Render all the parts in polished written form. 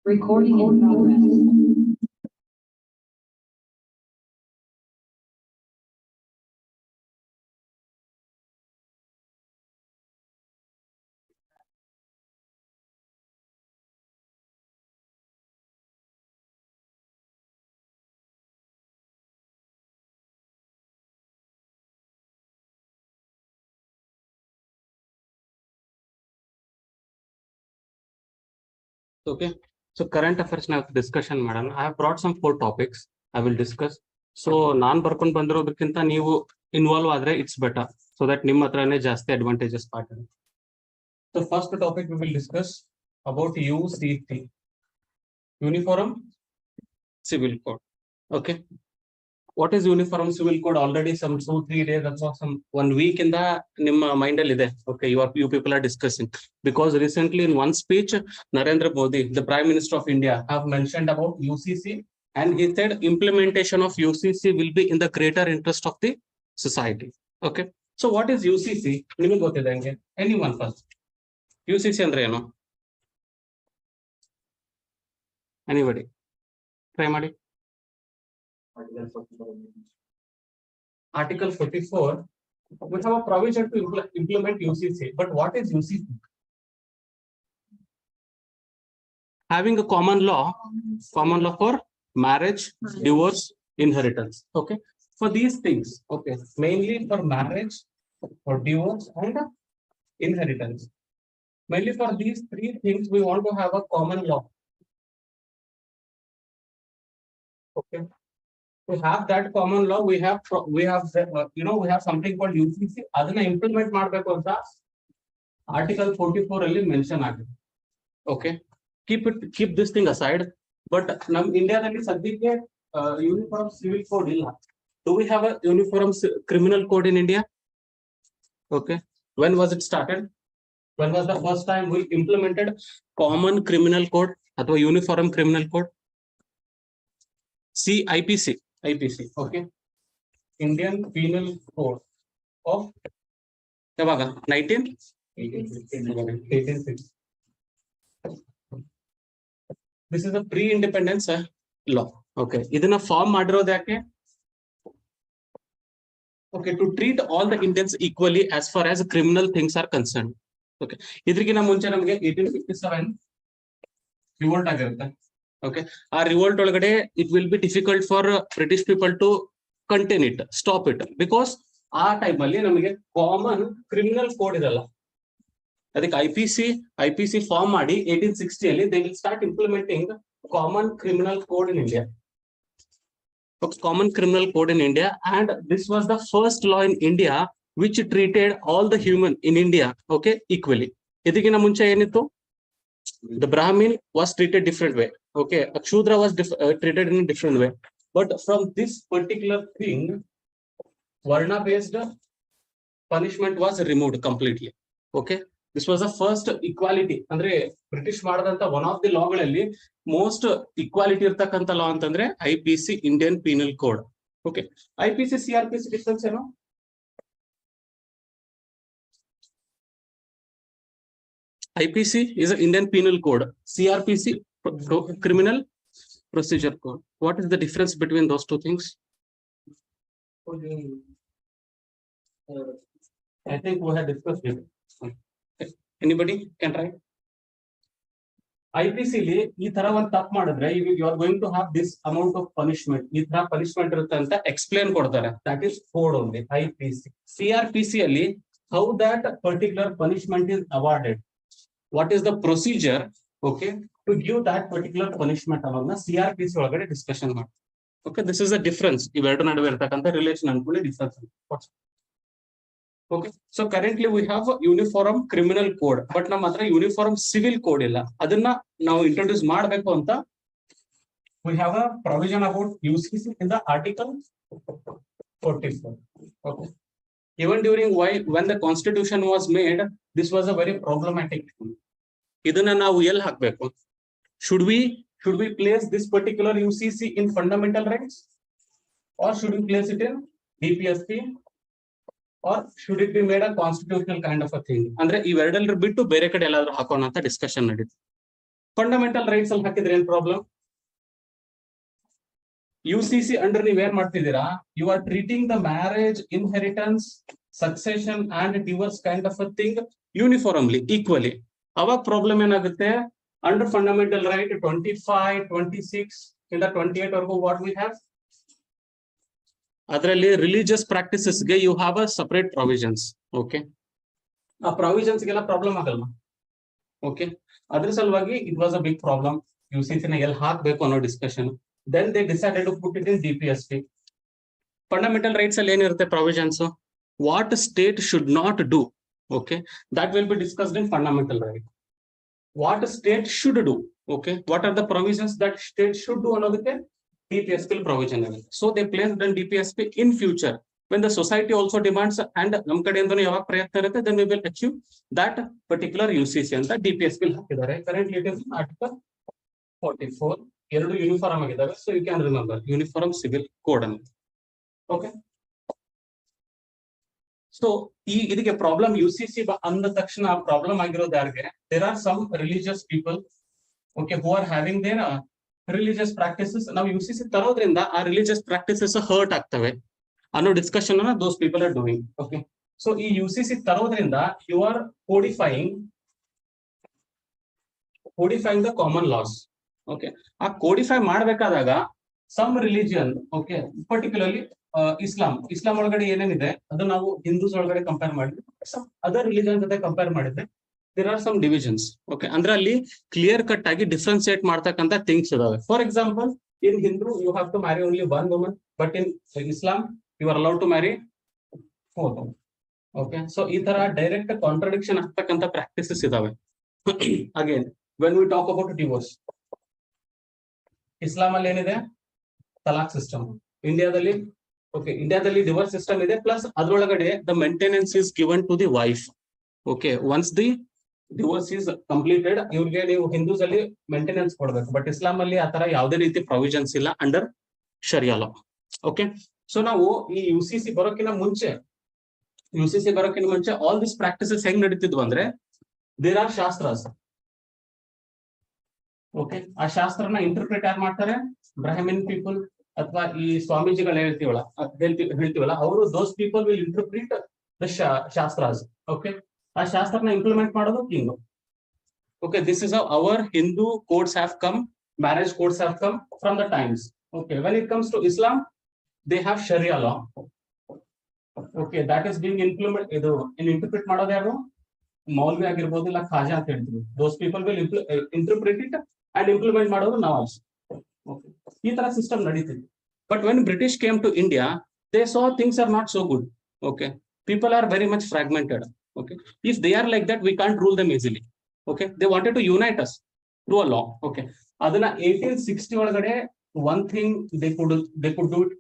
Recording in progress. Okay, so current affairs now discussion, madam. I have brought some 4 topics I will discuss. So non ಬರ್ಕೊಂಡು ಬಂದಿರೋದಕ್ಕಿಂತ ನೀವು involve ಆದ್ರೆ it's better so that ನಿಮ್ಮ ಹತ್ರನೇ ಜಾಸ್ತಿ advantages part. So first topic we will discuss about UCC, Uniform Civil Code. Okay, what is Uniform Civil Code? Already some 2-3 days or some 1 week in the ನಿಮ್ಮ mind ಅಲ್ಲಿ ಇದೆ. Okay, you people are discussing because recently in one speech Narendra Modi, the Prime Minister of India, have mentioned about UCC, and he said implementation of UCC will be in the greater interest of the society. Okay, so what is UCC? ನಿಮಗೆ ಗೊತ್ತಿದೆ ಹಂಗೆ? Anyone first? UCC ಅಂದ್ರೆ ಏನು? Anybody? Try ಮಾಡಿ. Article 44, we have a provision to implement UCC, but what is UCC? Having a common law for marriage, divorce, inheritance. Okay, for these things, okay, mainly for marriage, for divorce, and inheritance. Mainly for these 3 things, we want to have a common law. Okay. To have that common law, we have we have something called UCC. Adana implement ಮಾಡಬೇಕು ಅಂತ Article 44 ಅಲ್ಲಿ mention ಆಗಿದೆ. Okay, keep this thing aside. But ನಮ್ಮ ಇಂಡಿಯಾದಲ್ಲಿ ಸದ್ಯಕ್ಕೆ uniform civil code ಇಲ್ಲ. Do we have a uniform criminal code in India? Okay, when was it started? When was the first time we implemented common criminal code ಅಥವಾ uniform criminal code? IPC, okay, Indian Penal Code of ಯಾವಾಗ 1860. This is a pre-independence law. Okay, ಇದನ್ನ form ಮಾಡಿರೋದು ಯಾಕೆ? Okay, to treat all the Indians equally as far as criminal things are concerned. Okay, ಇದಕ್ಕಿಂತ ಮುಂಚೆ ನಮಗೆ 1857 revolt ಆಗಿರುತ್ತೆ. Okay, our revolt ಒಳಗಡೆ it will be difficult for British people to contain it, stop it, because ಆ time ಅಲ್ಲಿ ನಮಗೆ common criminal code ಇದಲ್ಲ. ಅದಕ್ಕೆ IPC ಫಾರ್ಮ್ ಮಾಡಿ 1860 ಅಲ್ಲಿ they will start implementing common criminal code in India. Common criminal code in India, and this was the first law in India which treated all the human in India, okay, equally. ಇದಕ್ಕಿಂತ ಮುಂಚೆ ಏನಿತ್ತು? The Brahmin was treated different way. Okay, a Shudra was treated in a different way. But from this particular thing, Varna based punishment was removed completely. Okay, this was the first equality. Andre British ಮಾಡದಂತ one of the lawಗಳಲ್ಲಿ most equality ಇರತಕ್ಕಂತ law ಅಂತಂದ್ರೆ IPC, Indian Penal Code. Okay, IPC CRPC difference ಏನು? IPC is an Indian Penal Code. CRPC, Criminal Procedure Code. What is the difference between those 2 things? I think we have discussed it. Anybody can try? IPC li ee tara one ತಪ್ಪು ಮಾಡಿದ್ರೆ you are going to have this amount of punishment. ಈ ತರ punishment ಇರುತ್ತೆ ಅಂತ explain ಕೊಡ್ತಾರೆ. That is code only. IPC. CRPC ಅಲ್ಲಿ how that particular punishment is awarded. What is the procedure, okay, to give that particular punishment ಅನ್ನೋದನ್ನ CRPC ಒಳಗಡೆ discussion ಮಾಡಿ. Okay, this is the difference. ಇವೆರಡು ನಡುವೆ ಇರತಕ್ಕಂತ ರಿಲೇಷನ್ ಅನ್ಕೊಳ್ಳಿ difference. Okay, so currently we have a uniform criminal code, but ನಮ್ಮ ಹತ್ರ uniform civil code ಇಲ್ಲ. ಅದನ್ನ ನಾವು ಇಂಟ್ರೊಡ್ಯೂಸ್ ಮಾಡಬೇಕು ಅಂತ we have a provision about UCC in the Article 44. Okay, even during when the constitution was made, this was a very problematic thing. ಇದನ್ನ ನಾವು ಎಲ್ಲಿ ಹಾಕಬೇಕು? should we place this particular UCC in fundamental rights, or should we place it in DPSP, or should it be made a constitutional kind of a thing? ಅಂದ್ರೆ ಇವೆರಡಲ್ಲೂ ಬಿಟ್ಟು ಬೇರೆ ಕಡೆ ಎಲ್ಲಾದ್ರೂ ಹಾಕೋಣ ಅಂತ ಡಿಸ್ಕಷನ್ ನಡೀತು. ಫಂಡಮೆಂಟಲ್ ರೈಟ್ಸ್ ಅಲ್ಲಿ ಹಾಕಿದ್ರೆ ಏನ್ ಪ್ರಾಬ್ಲಮ್? UCC ಅಂಡರ್ ನೀವ್ ಏನ್ ಮಾಡ್ತಿದ್ದೀರಾ? You are treating the marriage, inheritance, succession and divorce kind of a thing uniformly, equally. ಅವಾಗ ಪ್ರಾಬ್ಲಮ್ ಏನಾಗುತ್ತೆ? ಅಂಡರ್ ಫಂಡಮೆಂಟಲ್ ರೈಟ್ 25, 26 ಇಂದ 28 ವರೆಗೂ ವಾಟ್ ವಿ ಹ್ಯಾವ್, ಅದರಲ್ಲಿ ರಿಲಿಜಿಯಸ್ ಪ್ರಾಕ್ಟೀಸಸ್ ಗೆ you have a separate provisions. Okay, ಆ ಪ್ರಾವಿಷನ್ಸ್ ಗೆಲ್ಲ problem ಆಗಲ್ಲ. Okay, ಅದ್ರ ಸಲುವಾಗಿ it was a big problem. UCC ನ ಎಲ್ಲಿ ಹಾಕ್ಬೇಕು ಅನ್ನೋ discussion. Then they decided to put it in DPSP. Fundamental rights ಅಲ್ಲಿ ಏನಿರುತ್ತೆ provisions? What state should not do. Okay, that will be discussed in fundamental right. What state should do. Okay, what are the provisions that state should do ಅನ್ನೋದಕ್ಕೆ DPSP provision ಇದೆ. So they placed in DPSP in future when the society also demands and ನಮ್ಮ ಕಡೆಯಿಂದ ಯಾವಾಗ ಪ್ರಯತ್ನ ಇರುತ್ತೆ, then we will achieve that particular UCC ಅಂತ DPSP ಹಾಕಿದ್ದಾರೆ. Currently it is Article 44. ಎರಡು ಯೂನಿಫಾರ್ಮ್ ಆಗಿದ್ದಾವೆ. So you can remember uniform civil code ಅಂತ. ಓಕೆ, ಸೊ ಇದಕ್ಕೆ ಪ್ರಾಬ್ಲಮ್ UCC ಅಂದ ತಕ್ಷಣ ಪ್ರಾಬ್ಲಮ್ ಆಗಿರೋದು ಯಾರಿಗೆ? There are some religious people, okay, who are having their religious practices. ನಾವು UCC ತರೋದ್ರಿಂದ ಆ ರಿಲಿಜಿಯಸ್ ಪ್ರಾಕ್ಟೀಸಸ್ ಹರ್ಟ್ ಆಗ್ತವೆ ಅನ್ನೋ ಡಿಸ್ಕಷನ್ ಅನ್ನ those people are doing. Okay, so ಈ UCC ತರೋದ್ರಿಂದ you are codifying the common laws. Okay, ಆ codify ಮಾಡ್ಬೇಕಾದಾಗ some religion, okay, particularly Islam ಒಳಗಡೆ ಏನೇನಿದೆ ಅದು ನಾವು ಹಿಂದೂಸ್ ಒಳಗಡೆ ಕಂಪೇರ್ ಮಾಡಿದ್ರೆ, ಸಮ್ ಅದರ್ ರಿಲಿಜನ್ ಜೊತೆ ಕಂಪೇರ್ ಮಾಡಿದ್ರೆ there are some divisions. Okay, ಅಂದ್ರೆ ಅಲ್ಲಿ ಕ್ಲಿಯರ್ ಕಟ್ ಆಗಿ ಡಿಫ್ರೆನ್ಸಿಯೇಟ್ ಮಾಡ್ತಕ್ಕಂಥ ಥಿಂಗ್ಸ್ ಇದಾವೆ. For example, in Hindu you have to marry only 1 woman, but in Islam you are allowed to marry 4 women. Okay, so ಈ ತರ direct contradiction ಆಗ್ತಕ್ಕಂಥ practices ಇದಾವೆ. Again when we talk about divorce, Islam ಅಲ್ಲಿ ಏನಿದೆ? Talaq system. ಇಂಡಿಯಾದಲ್ಲಿ ಇಂಡಿಯಾದಲ್ಲಿ ಡಿವೋರ್ಸ್ ಸಿಸ್ಟಮ್ ಇದೆ, plus ಅದ್ರೊಳಗಡೆ the maintenance is given to the wife. Okay, once the divorce is completed, ಇವ್ರಿಗೆ ನೀವು ಹಿಂದೂಸ್ ಅಲ್ಲಿ ಮೇಂಟೆನೆನ್ಸ್ ಕೊಡ್ಬೇಕು. ಬಟ್ ಇಸ್ಲಾಂ ಅಲ್ಲಿ ಆತರ ಯಾವುದೇ ರೀತಿ ಪ್ರೊವಿಷನ್ಸ್ ಇಲ್ಲ under sharia law. Okay, so ನಾವು ಈ UCC ಬರೋಕ್ಕಿಂತ ಮುಂಚೆ ಆಲ್ ದಿಸ್ ಪ್ರಾಕ್ಟೀಸಸ್ ಹೆಂಗ್ ನಡೀತಿದ್ವು ಅಂದ್ರೆ, ದೇರ್ ಆರ್ ಶಾಸ್ತ್ರಾಸ್. ಓಕೆ, ಆ ಶಾಸ್ತ್ರನ ಇಂಟರ್ಪ್ರಿಟ್ ಯಾರು ಮಾಡ್ತಾರೆ? ಬ್ರಾಹ್ಮಿನ್ ಪೀಪಲ್ ಅಥವಾ ಈ ಸ್ವಾಮೀಜಿಗಳು ಹೇಳ್ತೀವಲ್ಲ ಅವರು, those people will interpret the shastras. Okay, ಆ ಶಾಸ್ತ್ರನ ಇಂಪ್ಲಿಮೆಂಟ್ ಮಾಡೋದು king. Okay, this is our Hindu codes have come, marriage codes have come from the times. Okay, when it comes to Islam they have sharia law. Okay, that is being interpret ಮಾಡೋದು ಯಾರು? ಮೌಲ್ವಿ ಆಗಿರ್ಬೋದು, ಇಲ್ಲ ಖಾಜಾ ಅಂತ ಹೇಳ್ತೀವಿ. Those people will interpret it and implement ಮಾಡೋದು ನಾವು ಆಲ್ಸೋ. ಈ ತರ ಸಿಸ್ಟಮ್ ನಡೀತಿದೆ. But when British came to India, they saw things are not so good. Okay, people are very much fragmented. Okay, if they are like that we can't rule them easily. Okay, they wanted to unite us through a law. Okay, ಅದನ್ನ 1860 ಒಳಗಡೆ one thing they could do it,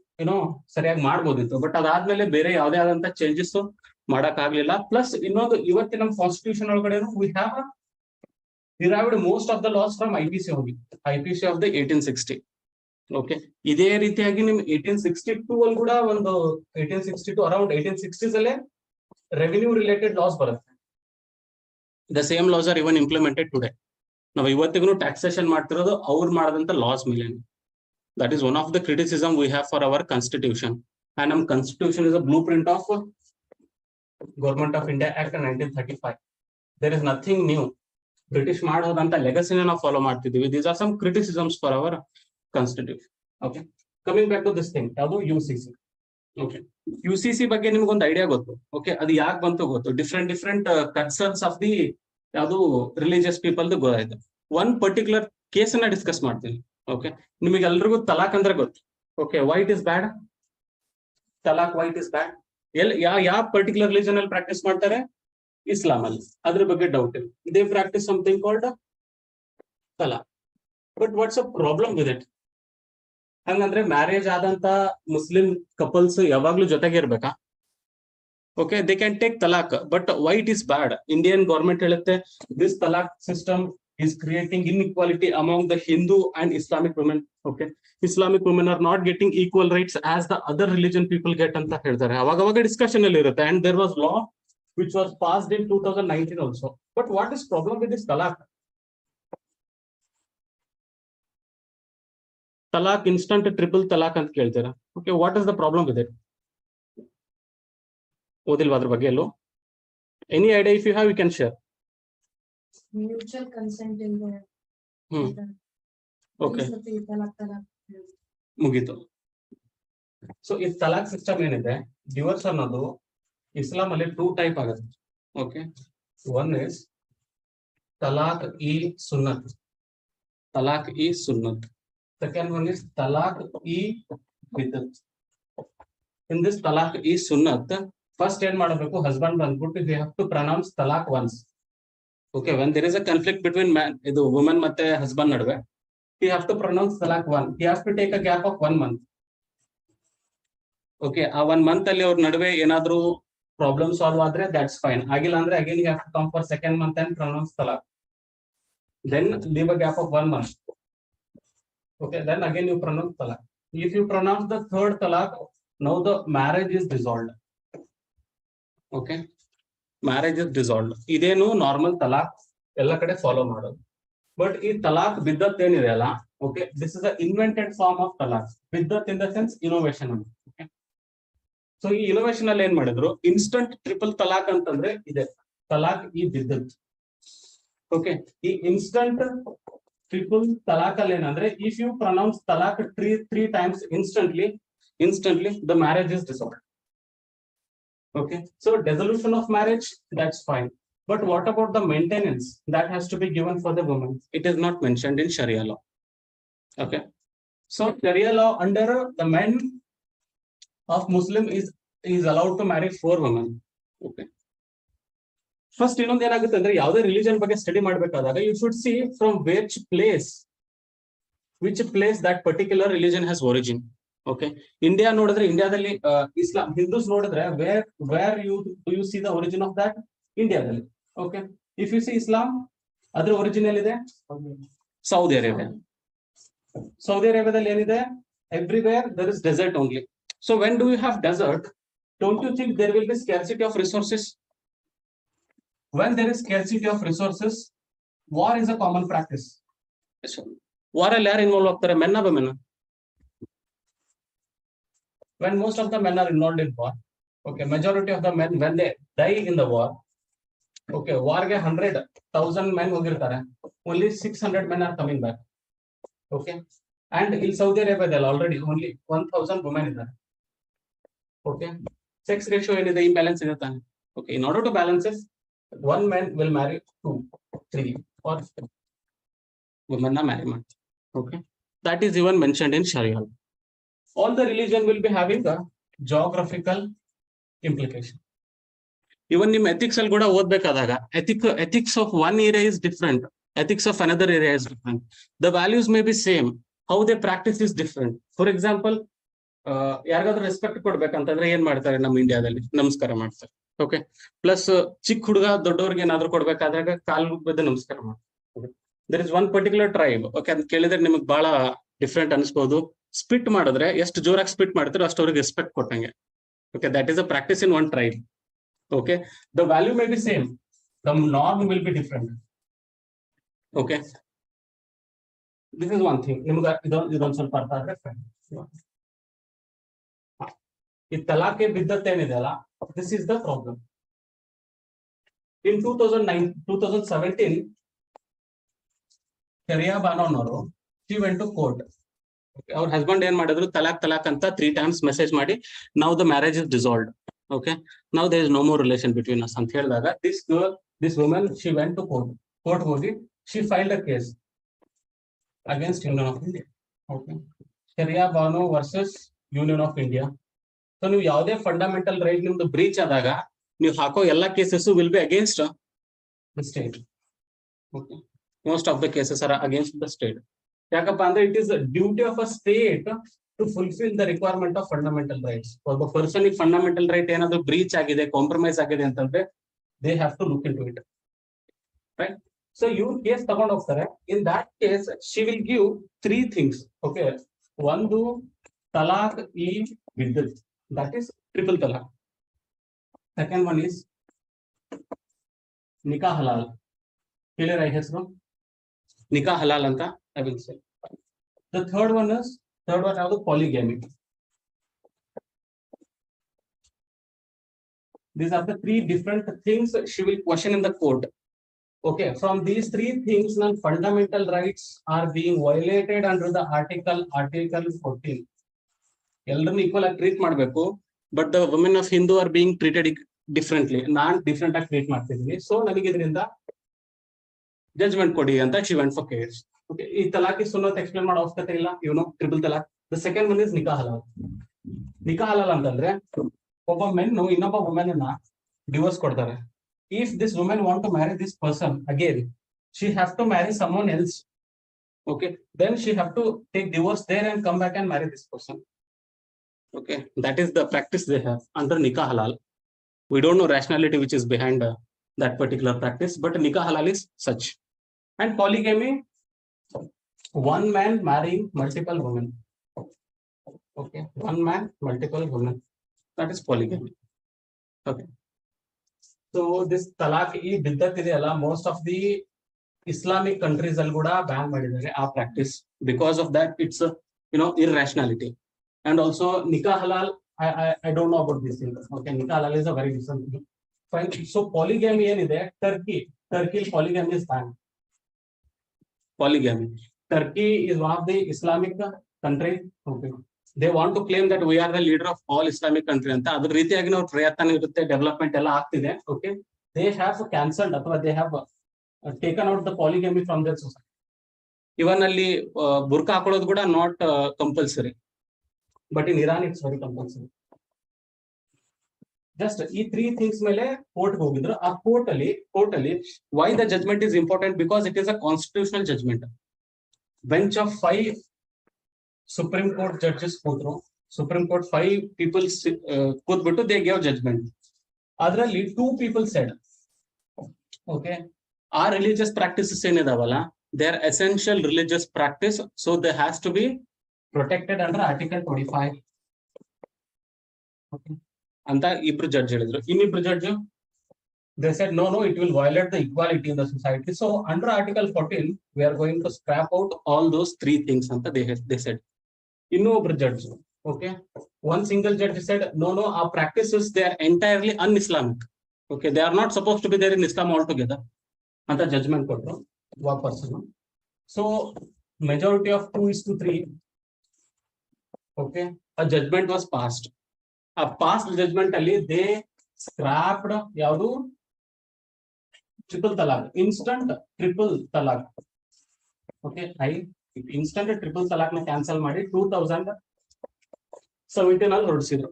ಸರಿಯಾಗಿ ಮಾಡ್ಬೋದಿತ್ತು. But ಅದಾದ್ಮೇಲೆ ಬೇರೆ ಯಾವುದೇ ಆದಂತ changes ಮಾಡಕ್ ಆಗ್ಲಿಲ್ಲ. ಪ್ಲಸ್ ಇನ್ನೊಂದು, ಇವತ್ತಿನ ನಮ್ಮ ಕಾನ್ಸ್ಟಿಟ್ಯೂಷನ್ ಒಳಗಡೆ we have derived most of the laws from IPC only, IPC of the 1860. Okay, ಇದೇ ರೀತಿಯಾಗಿ ನಿಮ್ 1862 ಅಲ್ಲಿ ಕೂಡ ಒಂದು 1862 ಅರೌಂಡ್ 1860s ಅಲ್ಲೇ ರೆವಿನ್ಯೂ ರಿಲೇಟೆಡ್ ಲಾಸ್ ಬರುತ್ತೆ. The same laws are even implemented today. ನಾವು ಇವತ್ತಿಗೂ ಟ್ಯಾಕ್ಸೇಷನ್ ಮಾಡ್ತಿರೋದು ಅವ್ರು ಮಾಡದಂತ ಲಾಸ್ ಮೇಲೆ. That is one of the criticism we have for our constitution. And ನಮ್ constitution is a blueprint of government of India act 1935. There is nothing new. British ಮಾಡೋದಂತ ಲೆಗಸಿನ ನಾವು ಫಾಲೋ ಮಾಡ್ತಿದ್ದೀವಿ. These are some criticisms for our constitution. Okay, coming back to this thing, ಯಾವುದು UCC. Okay, UCC ಬಗ್ಗೆ ನಿಮ್ಗೊಂದು idea ಗೊತ್ತು. Okay, ಅದು ಯಾಕೆ ಬಂತು ಗೊತ್ತು. ಡಿಫ್ರೆಂಟ್ ಕನ್ಸರ್ನ್ಸ್ ಆಫ್ ದಿ ಯಾವುದು ರಿಲಿಜಿಯಸ್ ಪೀಪಲ್ ಗೊತ್ತಾಯ್ತು. ಒನ್ ಪರ್ಟಿಕ್ಯುಲರ್ ಕೇಸ್ ಅನ್ನ ಡಿಸ್ಕಸ್ ಮಾಡ್ತೀನಿ. ಓಕೆ, ನಿಮಗೆ ಎಲ್ರಿಗೂ ತಲಾಕ್ ಅಂದ್ರೆ ಗೊತ್ತು. Okay, white is bad, talaq white is ಬ್ಯಾಡ್. ಯಾವ ಪರ್ಟಿಕ್ಯುಲರ್ ರಿಲಿಜನ್ ಅಲ್ಲಿ ಪ್ರಾಕ್ಟೀಸ್ ಮಾಡ್ತಾರೆ? ಇಸ್ಲಾಂ ಅಲ್ಲಿ. ಅದ್ರ ಬಗ್ಗೆ ಡೌಟ್ ಇಲ್ಲ. They practice something called talaq. But what's a problem with it? ಹಂಗಂದ್ರೆ ಮ್ಯಾರೇಜ್ ಆದಂತ ಮುಸ್ಲಿಂ ಕಪಲ್ಸ್ ಯಾವಾಗ್ಲೂ ಜೊತೆಗೆ ಇರ್ಬೇಕಾ? Okay, they can take talaq, but why it is bad. Indian government ಹೇಳುತ್ತೆ this talaq system is creating inequality among the Hindu and Islamic women. Okay, Islamic women are not getting equal rights as the other religion people get anta ಹೇಳ್ತಾರೆ. ಅವಾಗ discussion ಅಲ್ಲಿ ಇರುತ್ತೆ. And there was law which was passed in 2019 also. But what is problem with this talaq? Talaq instant triple talaq ಅಂತ ಕೇಳ್ತೀರಾ. Okay, what is the problem with it? ಓದಿಲ್ವಾ ಅದ್ರ ಬಗ್ಗೆ ಎಲ್ಲೋ? Any idea if you have you can share. Mutual consent in the. Okay, ಮುಗೀತು. So ಈ talaq system ಏನಿದೆ, divorce ಅನ್ನೋದು ಇಸ್ಲಾಂ ಅಲ್ಲಿ 2 ಟೈಪ್ ಆಗುತ್ತೆ. Okay, one is talaq e sunnat. Talaq e sunnat. Second one is talaq e biddat. In this talaq e sunnat, first ಏನ್ ಮಾಡಬೇಕು, ಹಸ್ಬೆಂಡ್ ಬಂದ್ಬಿಟ್ಟು they have to pronounce talaq once. Okay, when there is a conflict between ಇದು ವುಮನ್ ಮತ್ತೆ ಹಸ್ಬೆಂಡ್ ನಡುವೆ, he have to pronounce talaq one. He has to take a gap of 1 month. Okay, ಆ 1 month ಅಲ್ಲಿ ಅವ್ರ ನಡುವೆ ಏನಾದ್ರೂ problem solve ಆದ್ರೆ that's fine. ಆಗಿಲ್ಲ ಅಂದ್ರೆ again you have to come for second month and pronounce talaq. Then leave a gap of 1 month. Okay, then again you pronounce talaq. If you pronounce the third talaq, now the marriage is dissolved. Okay, marriage is dissolved. ಇದೇನು normal ತಲಾಕ್ ಎಲ್ಲ ಕಡೆ follow ಮಾಡೋದು. But ಈ ತಲಾಕ್ ಬಿದ್ದತ್ ಏನಿದೆ ಅಲ್ಲ, okay, this is a invented form of talaq. Biddat in the sense innovation ಅಂತ. Okay, so ಈ innovation ಅಲ್ಲಿ ಏನ್ ಮಾಡಿದ್ರು, ಇನ್ಸ್ಟಂಟ್ ಟ್ರಿಪಲ್ ತಲಾಕ್ ಅಂತಂದ್ರೆ ಇದೆ, ತಲಾಕ್ ಈ ಬಿದ್ದತ್. ಓಕೆ, ಈ ಇನ್ಸ್ಟಂಟ್ ಟ್ರಿಪಲ್ ತಲಾಕ್ ಅಲ್ಲಿ ಏನಂದ್ರೆ, if you pronounce talaq three times instantly the marriage is dissolved. Okay, so dissolution of marriage, that's fine. But what about the maintenance that has to be given for the woman? It is not mentioned in Sharia law. Okay, so Sharia law under the men of Muslim is allowed to marry 4 women. Okay, first ಇನ್ನೊಂದು ಏನಾಗುತ್ತೆ ಅಂದ್ರೆ, ಯಾವುದೇ religion ಬಗ್ಗೆ study ಮಾಡಬೇಕಾದಾಗ you should see from which place that particular religion has origin. Okay, India ನೋಡಿದ್ರೆ ಇಂಡಿಯಾದಲ್ಲಿ ಇಸ್ಲಾಂ ಹಿಂದೂಸ್ ನೋಡಿದ್ರೆ where do you see the origin of that? ಇಂಡಿಯಾದಲ್ಲಿ. Okay, if you see Islam, ಅದರ ಒರಿಜಿನಲ್ ಇದೆ ಸೌದಿ ಅರೇಬಿಯಾ. ಸೌದಿ ಅರೇಬಿಯಾದಲ್ಲಿ ಏನಿದೆ, everywhere there is desert only. So when do you have desert, don't you think there will be scarcity of resources? When there is scarcity of resources, war is a common practice. War ಅಲ್ಲಿ ಯಾರು involve ಆಗ್ತಾರೆ, ಮೆನ್ನ women? When most of the men are involved in war, okay, majority of the men when they die in the war, okay, war ಗೆ 100,000 men ಹೋಗಿರ್ತಾರೆ, only 600 men are coming back. Okay, and in Saudi Arabia already only 1,000 women ಇದ್ದಾರೆ. Okay, sex ratio ಏನಿದೆ, imbalance ಇದೆ ತಾನೆ. Okay, in order to balance it, 1 man will marry 2, 3 or 4 women na marry ಮಾಡ್ತಾರೆ. Okay, that is even mentioned in Sharia. All the religion will be having a geographical implication. Even ನಿಮ್ಮ ethics ಅಲ್ಲಿ ಕೂಡ ಓದ್ಬೇಕಾದಾಗ ethics of one area is different, ethics of another area is different. The values may be same, how they practice is different. For example, ಯಾರಿಗಾದ್ರೂ respect ಕೊಡ್ಬೇಕಂತಂದ್ರೆ ಏನ್ ಮಾಡ್ತಾರೆ ನಮ್ಮ ಇಂಡಿಯಾದಲ್ಲಿ, ನಮಸ್ಕಾರ ಮಾಡ್ತಾರೆ. ಓಕೆ, ಪ್ಲಸ್ ಚಿಕ್ಕ ಹುಡುಗ ದೊಡ್ಡವ್ರಿಗೆ ಏನಾದ್ರು ಕೊಡ್ಬೇಕಾದಾಗ ಕಾಲು ಬಿದ್ದು ನಮಸ್ಕಾರ ಮಾಡ್ತಾರೆ. There is one particular tribe. Okay, ಅಂತ ಕೇಳಿದ್ರೆ ನಿಮಗೆ ಬಹಳ ಡಿಫ್ರೆಂಟ್ ಅನ್ಸ್ಬೋದು. ಸ್ಪಿಟ್ ಮಾಡಿದ್ರೆ ಎಷ್ಟು ಜೋರಾಗಿ ಸ್ಪಿಟ್ ಮಾಡ್ತಾರೆ ಅಷ್ಟು ಅವ್ರಿಗೆ ರೆಸ್ಪೆಕ್ಟ್ ಕೊಟ್ಟಂಗೆ. Okay, that is a practice in one tribe. Okay, the value may be same, the norm will be different. Okay, this is one thing. ನಿಮಗೆ ಇದೊಂದು ಸ್ವಲ್ಪ ಅರ್ಥ ಆದ್ರೆ fine. ಈ ತಲಾಖೆ ಬಿದ್ದತ್ತೆ ಏನಿದೆ ಅಲ್ಲ, this is the problem. In 2017, sharia Bano ಅವರು she went to court. ಅವ್ರ ಹಸ್ಬೆಂಡ್ ಏನ್ ಮಾಡಿದ್ರು, ತಲಾಕ್ ಅಂತ 3 times ಮೆಸೇಜ್ ಮಾಡಿ, now the marriage is dissolved. Okay, now there is no more relation between us ಅಂತ ಹೇಳಿದಾಗ, this woman, she went to court ಹೋಗಿ she filed a case against Union of India. Okay, sharia Bano versus union of India. So ನೀವು ಯಾವುದೇ fundamental right ನಿಮ್ದು breach ಆದಾಗ ನೀವು ಹಾಕೋ ಎಲ್ಲಾ cases will be against the state. Okay, most of the cases are against the state. ಯಾಕಪ್ಪ ಅಂದ್ರೆ it is duty of a state to fulfill the requirement of fundamental rights. ಒಬ್ಬ person fundamental right ಏನಾದ್ರು breach ಆಗಿದೆ, compromise ಆಗಿದೆ ಅಂತಂದ್ರೆ they have to look into it, right? So ಇವ್ರು case ತಗೊಂಡು ಹೋಗ್ತಾರೆ. In that case she will give 3 things. Okay, ಒಂದು talaq e biddat, that is triple talaq. Second one is nikah halal. Clear ಆಗಿ ಹೆಸರು ನಿಕಾ ಹಲಾಲ್ ಅಂತ I will say. The third one ಯಾವುದು polygamy. These are the three different things she will question in the court. Okay, from these three things, now fundamental rights are being violated under the article 14. ಎಲ್ಲರನ್ನು equal ಆಗಿ treat ಮಾಡಬೇಕು, but the women of Hindu are being treated differently. Non different ಆಗಿ treat ಮಾಡ್ತಿದ್ದೀನಿ, so ನನಗೆ ಇದರಿಂದ judgement ಕೊಡಿ ಅಂತ she went for case. Okay, ಈ ತಲಾಖ್ ಸುನ್ನತ್ ಎಕ್ಸ್ಪ್ಲೇನ್ ಮಾಡೋ ಅವಶ್ಯಕತೆ ಇಲ್ಲ, triple talaq. The second one is nikah halal. Nikah halal ಅಂತಂದ್ರೆ ಒಬ್ಬ ಮೆನ್ನು ಇನ್ನೊಬ್ಬ ವುಮೆನ್ ಅನ್ನ ಡಿವೋರ್ಸ್ ಕೊಡ್ತಾರೆ. If this woman want to marry this person again, she have to marry someone else. Okay, then she have to take divorce there and come back and marry this person. Okay, that is the practice they have under nikah halal. We don't know rationality which is behind that particular practice, but nikah halal is such. And polygamy, one man marrying multiple women. Okay, one man multiple women, that is polygamy. Okay, so this talaq ee biddat ideyalla, most of the Islamic countries allu kuda ban madidare ಆ practice. Because of that, it's irrationality. And also nikah halal, I don't know about this thing. Okay, nikah halal is a very different thing. Fine. So polygamy ಏನide, Turkey polygamy is banned. Polygamy, Turkey is one of the Islamic country. Okay, they want to claim that we are the leader of all Islamic country anta. Adar ರೀತಿಯಾಗಿ ನಾವು ಪ್ರಯತ್ನ ಇರುತ್ತೆ, development ಎಲ್ಲ ಆಗ್ತಿದೆ. Okay, they have cancelled ಅಥವಾ they have taken out the polygamy from their society. Even ಅಲ್ಲಿ ಬುರ್ಕಾ ಹಾಕೊಳ್ಳೋದು ಕೂಡ not compulsory, but in Iran it's very compulsory. Just ಈ ತ್ರೀ ಥಿಂಗ್ಸ್ ಮೇಲೆ ಕೋರ್ಟ್ ಹೋಗಿದ್ರು. ಆ ಕೋರ್ಟ್ ಅಲ್ಲಿ why the judgment is important, because it is a constitutional judgment. Bench of 5 Supreme Court judges ಕೂತ್ರು. Supreme Court 5 people ಕೂತ್ಬಿಟ್ಟು they gave judgment. ಅದರಲ್ಲಿ 2 people said, okay, ಆ religious practices ಏನಿದಾವಲ್ಲ, they are essential religious practice, so they has to be protected under article 25. Okay, ಅಂತ ಇಬ್ರು judge ಹೇಳಿದ್ರು. ಇನ್ನಿಬ್ರು judge they said no, it will violate the equality in the society, so under article 14 we are going to scrap out all those 3 things anta they said. ಇನ್ನೊಬ್ರು judge, okay, one single judge said no, our practices, they are entirely un-Islamic. Okay, they are not supposed to be there in Islam altogether anta judgment ಕೊಟ್ರು ವಾಪಸ್. So majority of 2:3, okay, a judgment was passed. A past judgment ಅಲ್ಲಿ they scrapped ಯಾವುದು, triple ತಲಾಕ್, instant triple ತಲಾಕ್. Okay, instant triple ತಲಾಕ್ ನ cancel ಮಾಡಿ 2017 ಅಲ್ಲಿ ಹೊರಡಿಸಿದ್ರು.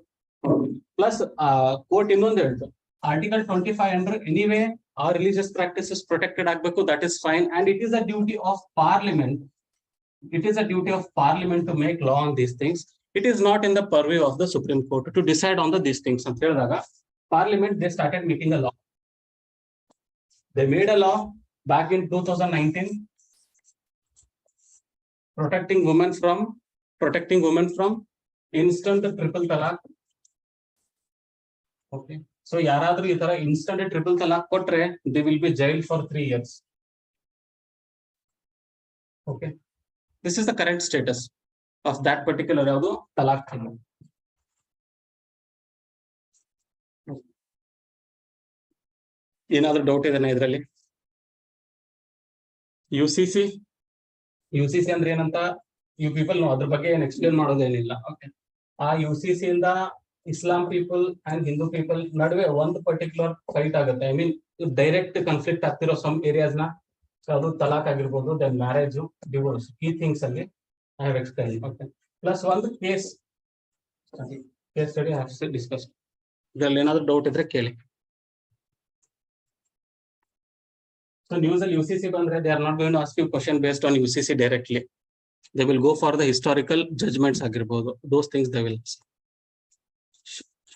Plus court ಇನ್ನೊಂದು ಹೇಳ್ತು, article 25 under anyway our religious practices protected ಆಗಬೇಕು, that is fine, and it is a duty of parliament. It is a duty of parliament to make law on these things. It is not in the purview of the Supreme Court to decide on these things. ಅಂತ ಹೇಳಿದಾಗ parliament, they started making a law. They made a law back in 2019 protecting women from instant triple talaq. Okay, so ಯಾರಾದ್ರೂ ಈ ತರ instant triple talaq ಕೊಟ್ರೆ they will be jailed for 3 years. Okay, this is the current status of that particular ಯಾವುದು talaq thing. ಏನಾದ್ರೂ doubt ಇದೆನಾ ಇದರಲ್ಲಿ? UCC ಅಂದ್ರೆ ಏನಂತ ಯು ಪೀಪಲ್ ನೋ, ಅದ್ರ ಬಗ್ಗೆ ಏನು ಎಕ್ಸ್ಪ್ಲೇನ್ ಮಾಡೋದೇನಿಲ್ಲ. ಓಕೆ, ಆ UCC ಇಂದ Islam people and Hindu people ನಡುವೆ ಒಂದು ಪರ್ಟಿಕ್ಯುಲರ್ ಫೈಟ್ ಆಗುತ್ತೆ. ಐ ಮೀನ್ ಡೈರೆಕ್ಟ್ ಕಾನ್ಫ್ಲಿಕ್ಟ್ ಆಗ್ತಿರೋ ಸಮ್ ಏರಿಯಾಸ್ ನ, ಅದು ತಲಾಕ್ ಆಗಿರ್ಬೋದು, ದೆನ್ ಮ್ಯಾರೇಜ್, ಡಿವೋರ್ಸ್, ಈ ಥಿಂಗ್ಸ್ ಅಲ್ಲಿ I have explain. Okay, plus ಒಂದು case study I have discuss. ಇದರಲ್ಲಿ ಏನಾದ್ರು ಡೌಟ್ ಇದ್ರೆ ಕೇಳಿ. So news al UCC bandre, they are not going to ask you question based on UCC directly. They will go for the historical judgments agirbodu. Those things they will ask.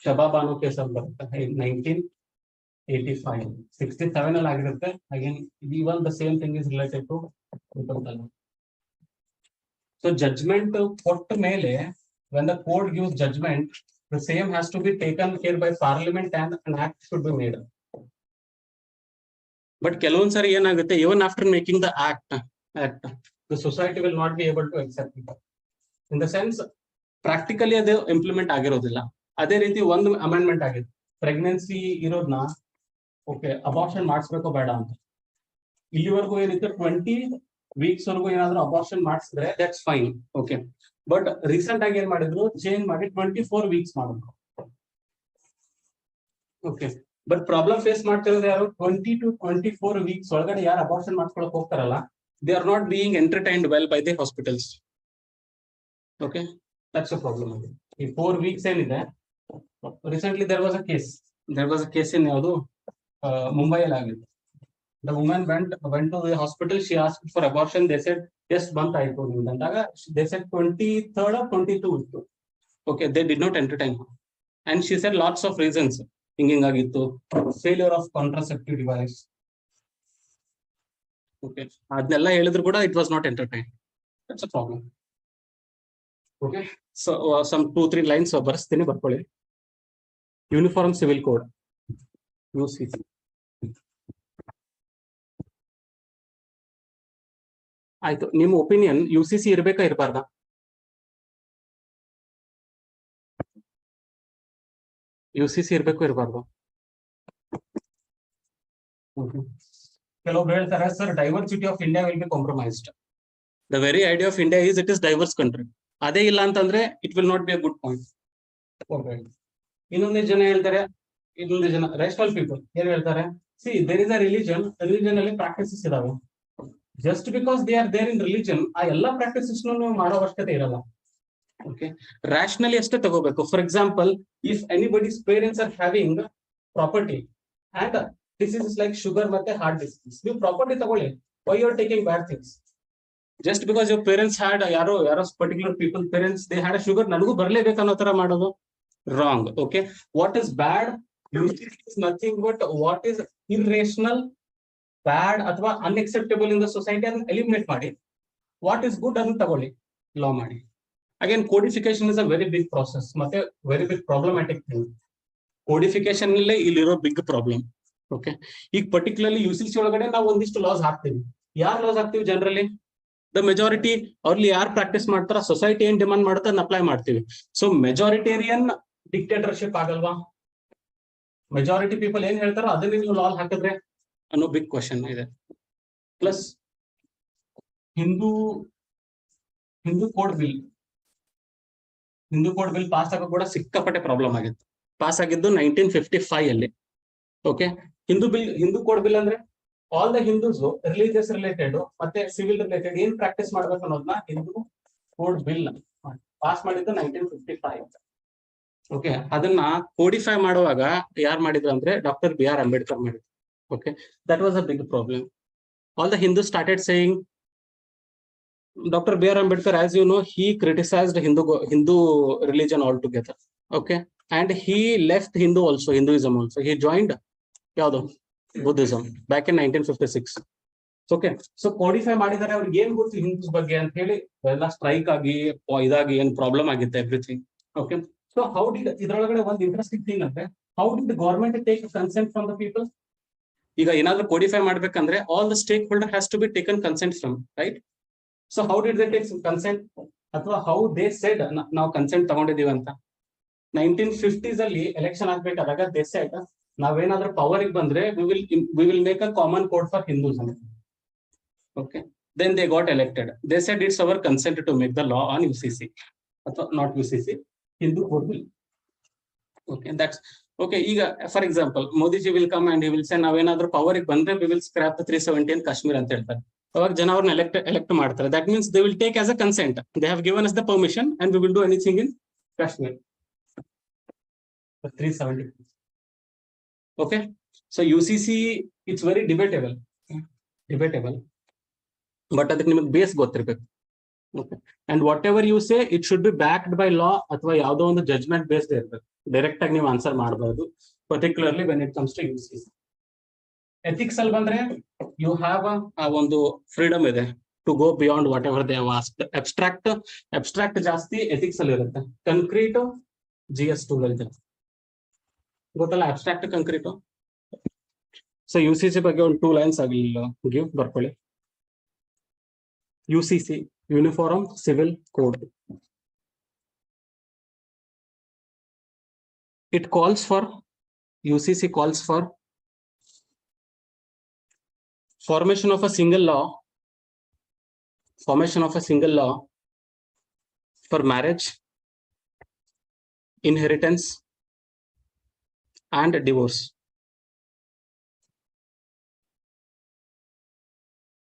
Shababanu case of 1985, 67 al agirutte. Again, even the same thing is related to triple. So judgment kotta mele, when the court gives judgment, the same has to be taken care by parliament and an act should be made. But ಕೆಲವೊಂದ್ಸರಿ ಏನಾಗುತ್ತೆ, even after making the act the society will not be able to accept it. In the sense, practically ಅದು implement ಆಗಿರೋದಿಲ್ಲ. ಅದೇ ರೀತಿ ಒಂದು amendment ಆಗಿದೆ, pregnancy ಇರೋದನ್ನ okay abortion ಮಾಡಿಸ್ಬೇಕೋ ಬೇಡ ಅಂತ. ಇಲ್ಲಿವರೆಗೂ ಏನಿತ್ತು 20 ವೀಕ್ಸ್ ವರೆಗೂ ಏನಾದ್ರು ಅಬಾರ್ಷನ್ ಮಾಡಿಸಿದ್ರೆ that's fine, okay. But recent ಆಗಿ ಏನ್ ಮಾಡಿದ್ರು, ಚೇಂಜ್ ಮಾಡಿ 24 ವೀಕ್ಸ್ ಮಾಡಿದ್ರು, ಓಕೆ. ಬಟ್ ಪ್ರಾಬ್ಲಮ್ ಫೇಸ್ ಮಾಡ್ತಿರೋದು ಯಾರು, 20 to 24 ವೀಕ್ಸ್ ಒಳಗಡೆ ಯಾರು ಅಬಾರ್ಷನ್ ಮಾಡ್ಕೊಳಕ್ ಹೋಗ್ತಾರಲ್ಲ, they are not being entertained well by the hospitals, okay. That's a problem. ಈ 4 ವೀಕ್ಸ್ ಏನಿದೆ, recently there was a case in ಯಾವುದು ಮುಂಬೈಯಲ್ಲಿ ಆಗಿತ್ತು. The woman went to the hospital. She asked for abortion. They said yes, month ಆಯ್ತು ಅಂದಾಗ they said 23rd or 22 ಇತ್ತು. Okay, they did not entertain her, and she said lots of reasons. ಹಿಂಗಾಗಿತ್ತು, failure of contraceptive device. Okay, ಅದನ್ನೆಲ್ಲ ಹೇಳಿದ್ರು ಕೂಡ it was not entertained. That's a problem. Okay, so some 2-3 lines ಬರ್ಸ್ತೀನಿ, ಬರ್ಕೊಳ್ಳಿ. Uniform civil code UCC. ಆಯ್ತು, ನಿಮ್ಮ opinion UCC ಇರ್ಬೇಕಾ ಇರಬಾರ್ದಾ? UCC ಇರ್ಬೇಕು ಇರಬಾರ್ದು? ಕೆಲವೊಬ್ರು ಹೇಳ್ತಾರೆ sir diversity of India will be compromised. The very idea of India is it is diverse country. ಅದೇ ಇಲ್ಲ ಅಂತಂದ್ರೆ it will not be a good point. ಇನ್ನೊಂದು ಜನ ಹೇಳ್ತಾರೆ, ರೇಷನಲ್ ಪೀಪಲ್ ಏನ್ ಹೇಳ್ತಾರೆ, see there is a religion ಅಲ್ಲಿ practices ಇದಾವೆ. Just because they are there in religion, ಆ ಎಲ್ಲಾ ಪ್ರಾಕ್ಟೀಸಸ್ ನೀವು ಮಾಡೋ ಅವಶ್ಯಕತೆ ಇರಲ್ಲ. ಓಕೆ, ರ್ಯಾಷನಲಿ ಅಷ್ಟೇ ತಗೋಬೇಕು. For example, if anybody's parents are having property and diseases like sugar ಮತ್ತೆ ಹಾರ್ಟ್ ಡಿಸೀಸ್, ನೀವು ಪ್ರಾಪರ್ಟಿ ತಗೊಳ್ಳಿ. Why you are taking bad things? Just because your parents had ಯಾರೋ particular people parents they had sugar, ನನಗೂ ಬರ್ಲೇಬೇಕು ಅನ್ನೋ ತರ ಮಾಡೋದು wrong. Okay, what is bad is nothing but what is irrational, bad ಅಥವಾ unacceptable in the society, ಅದನ್ನ eliminate ಮಾಡಿ. What is good ಅದನ್ನ ತಗೊಳ್ಳಿ, ಲಾ ಮಾಡಿ. Again codification is a very big process, ಮತ್ತೆ very big problematic thing. Codification ಅಲ್ಲೇ ಇಲ್ಲಿರೋ big problem. Okay, ಈಗ ಪರ್ಟಿಕ್ಯುಲರ್ಲಿ UCC ಒಳಗಡೆ ನಾವು ಒಂದಿಷ್ಟು ಲಾಸ್ ಹಾಕ್ತೀವಿ. ಯಾರು ಲಾಸ್ ಹಾಕ್ತಿವಿ? Generally the majority. ಅವ್ರಲ್ಲಿ ಯಾರು ಪ್ರಾಕ್ಟೀಸ್ ಮಾಡ್ತಾರ, ಸೊಸೈಟಿ ಏನ್ ಡಿಮಾಂಡ್ ಮಾಡುತ್ತೆ ಅದನ್ನ ಅಪ್ಲೈ ಮಾಡ್ತೀವಿ. ಸೊ ಮೆಜಾರಿಟೇರಿಯನ್ ಡಿಕ್ಟೇಟರ್ಶಿಪ್ ಆಗಲ್ವಾ? ಮೆಜಾರಿಟಿ ಪೀಪಲ್ ಏನ್ ಹೇಳ್ತಾರೋ ಅದನ್ನ ನೀವು ಲಾ ಹಾಕಿದ್ರೆ ಅನ್ನೋ ಬಿಗ್ ಕ್ವಶನ್ ಇದೆ. Plus Hindu code bill pass ಆಗೋ ಕೂಡ ಸಿಕ್ಕಾಪಟ್ಟೆ ಪ್ರಾಬ್ಲಮ್ ಆಗಿತ್ತು. ಪಾಸ್ ಆಗಿದ್ದು 1955 ಅಲ್ಲಿ. ಓಕೆ, ಹಿಂದೂ ಕೋಡ್ ಬಿಲ್ ಅಂದ್ರೆ all the Hindus religious related ಮತ್ತೆ ಸಿವಿಲ್ ರಿಲೇಟೆಡ್ ಏನ್ ಪ್ರಾಕ್ಟೀಸ್ ಮಾಡ್ಬೇಕು ಅನ್ನೋದನ್ನ ಹಿಂದೂ ಕೋಡ್ ಬಿಲ್ ಪಾಸ್ ಮಾಡಿದ್ದು 1955. ಓಕೆ, ಅದನ್ನ ಕೋಡಿಫೈ ಮಾಡುವಾಗ ಯಾರು ಮಾಡಿದ್ರು ಅಂದ್ರೆ ಡಾಕ್ಟರ್ BR ಅಂಬೇಡ್ಕರ್ ಮಾಡಿದ್ರು. Okay, that was a big problem. All the Hindu started saying Dr. BR Ambedkar, as you know, he criticized Hindu religion altogether. Okay, and he left Hinduism also. He joined Buddhism back in 1956. Okay, so codify ಮಾಡಿದರೆ ಅವ್ರಿಗೆ ಏನ್ ಗೊತ್ತು ಹಿಂದೂಸ್ ಬಗ್ಗೆ ಅಂತ ಹೇಳಿ ಎಲ್ಲ strike ಆಗಿ ಇದಾಗಿ ಏನ್ ಪ್ರಾಬ್ಲಮ್ ಆಗಿತ್ತು everything. Okay, so how did ಇದ್ರೊಳಗಡೆ ಒಂದು ಇಂಟ್ರೆಸ್ಟಿಂಗ್ ಥಿಂಗ್ ಅಂದ್ರೆ how did government take consent from the people? ಈಗ ಏನಾದ್ರೂ ಕೋಡಿಫೈ ಮಾಡ್ಬೇಕಂದ್ರೆ all the stakeholder has to be taken consent from, right? So how did they take some consent, ಅಥವಾ how they said ನಾವು consent ತಗೊಂಡಿದೀವಿ ಅಂತ? 1950s ಅಲ್ಲಿ election ಆಗ್ಬೇಕಾದಾಗ they said ನಾವೇನಾದ್ರೂ power ಬಂದ್ರೆ we will make a common code for Hindus. Okay, then they got elected. They said it's our consent to make the law on UCC, ಅಥವಾ not UCC, Hindu code bill. Okay, that's okay. ಈಗ for example Modiji will come and he will say ನಾವೇನಾದ್ರೂ power ಬಂದ್ರೆ we will scrap the 370 in Kashmir ಅಂತ ಹೇಳ್ತಾರೆ. ಅವಾಗ ಜನ ಅವ್ರನ್ನ elect ಮಾಡ್ತಾರೆ. That means they will take as a consent. They have given us the permission and we will do anything in Kashmir. 370. Okay, so UCC it's very debatable, but ಅದಕ್ಕೆ ನಿಮಗೆ base ಗೊತ್ತಿರ್ಬೇಕು. Okay, and whatever you say it should be backed by law ಅಥವಾ ಯಾವುದೋ ಒಂದು judgement based ಇರ್ಬೇಕು. Direct ಆಗಿ ನೀವು answer ಮಾಡಬಹುದು, particularly when it comes to UCC. Ethics ಅಲ್ಲಿ ಬಂದ್ರೆ ಯು ಹ್ಯಾವ್ ಒಂದು ಫ್ರೀಡಮ್ ಇದೆ to go beyond whatever they have asked. Abstract ಜಾಸ್ತಿ ಎಥಿಕ್ಸ್ ಅಲ್ಲಿ ಇರುತ್ತೆ. ಕನ್ಕ್ರೀಟ್ GS2 ಇದೆ ಗೊತ್ತಲ್ಲ, ಅಬ್ಸ್ಟ್ರಾಕ್ಟ್ ಕಂಕ್ರೀಟ್. ಸೊ UCC ಬಗ್ಗೆ ಒಂದು 2 ಲೈನ್ಸ್ ಆಗಿಲ್ಲ ಗಿವ್ ಬರ್ಕೊಳ್ಳಿ. UCC, Uniform Civil Code. It calls for, UCC calls for formation of a single law for marriage, inheritance, and divorce.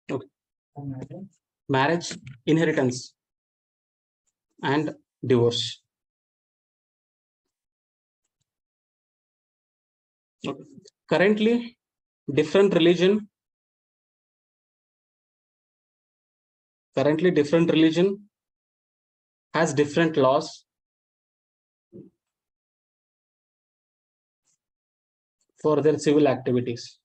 Okay. Marriage, inheritance, and divorce. Okay. Currently, different religion has different laws for their civil activities.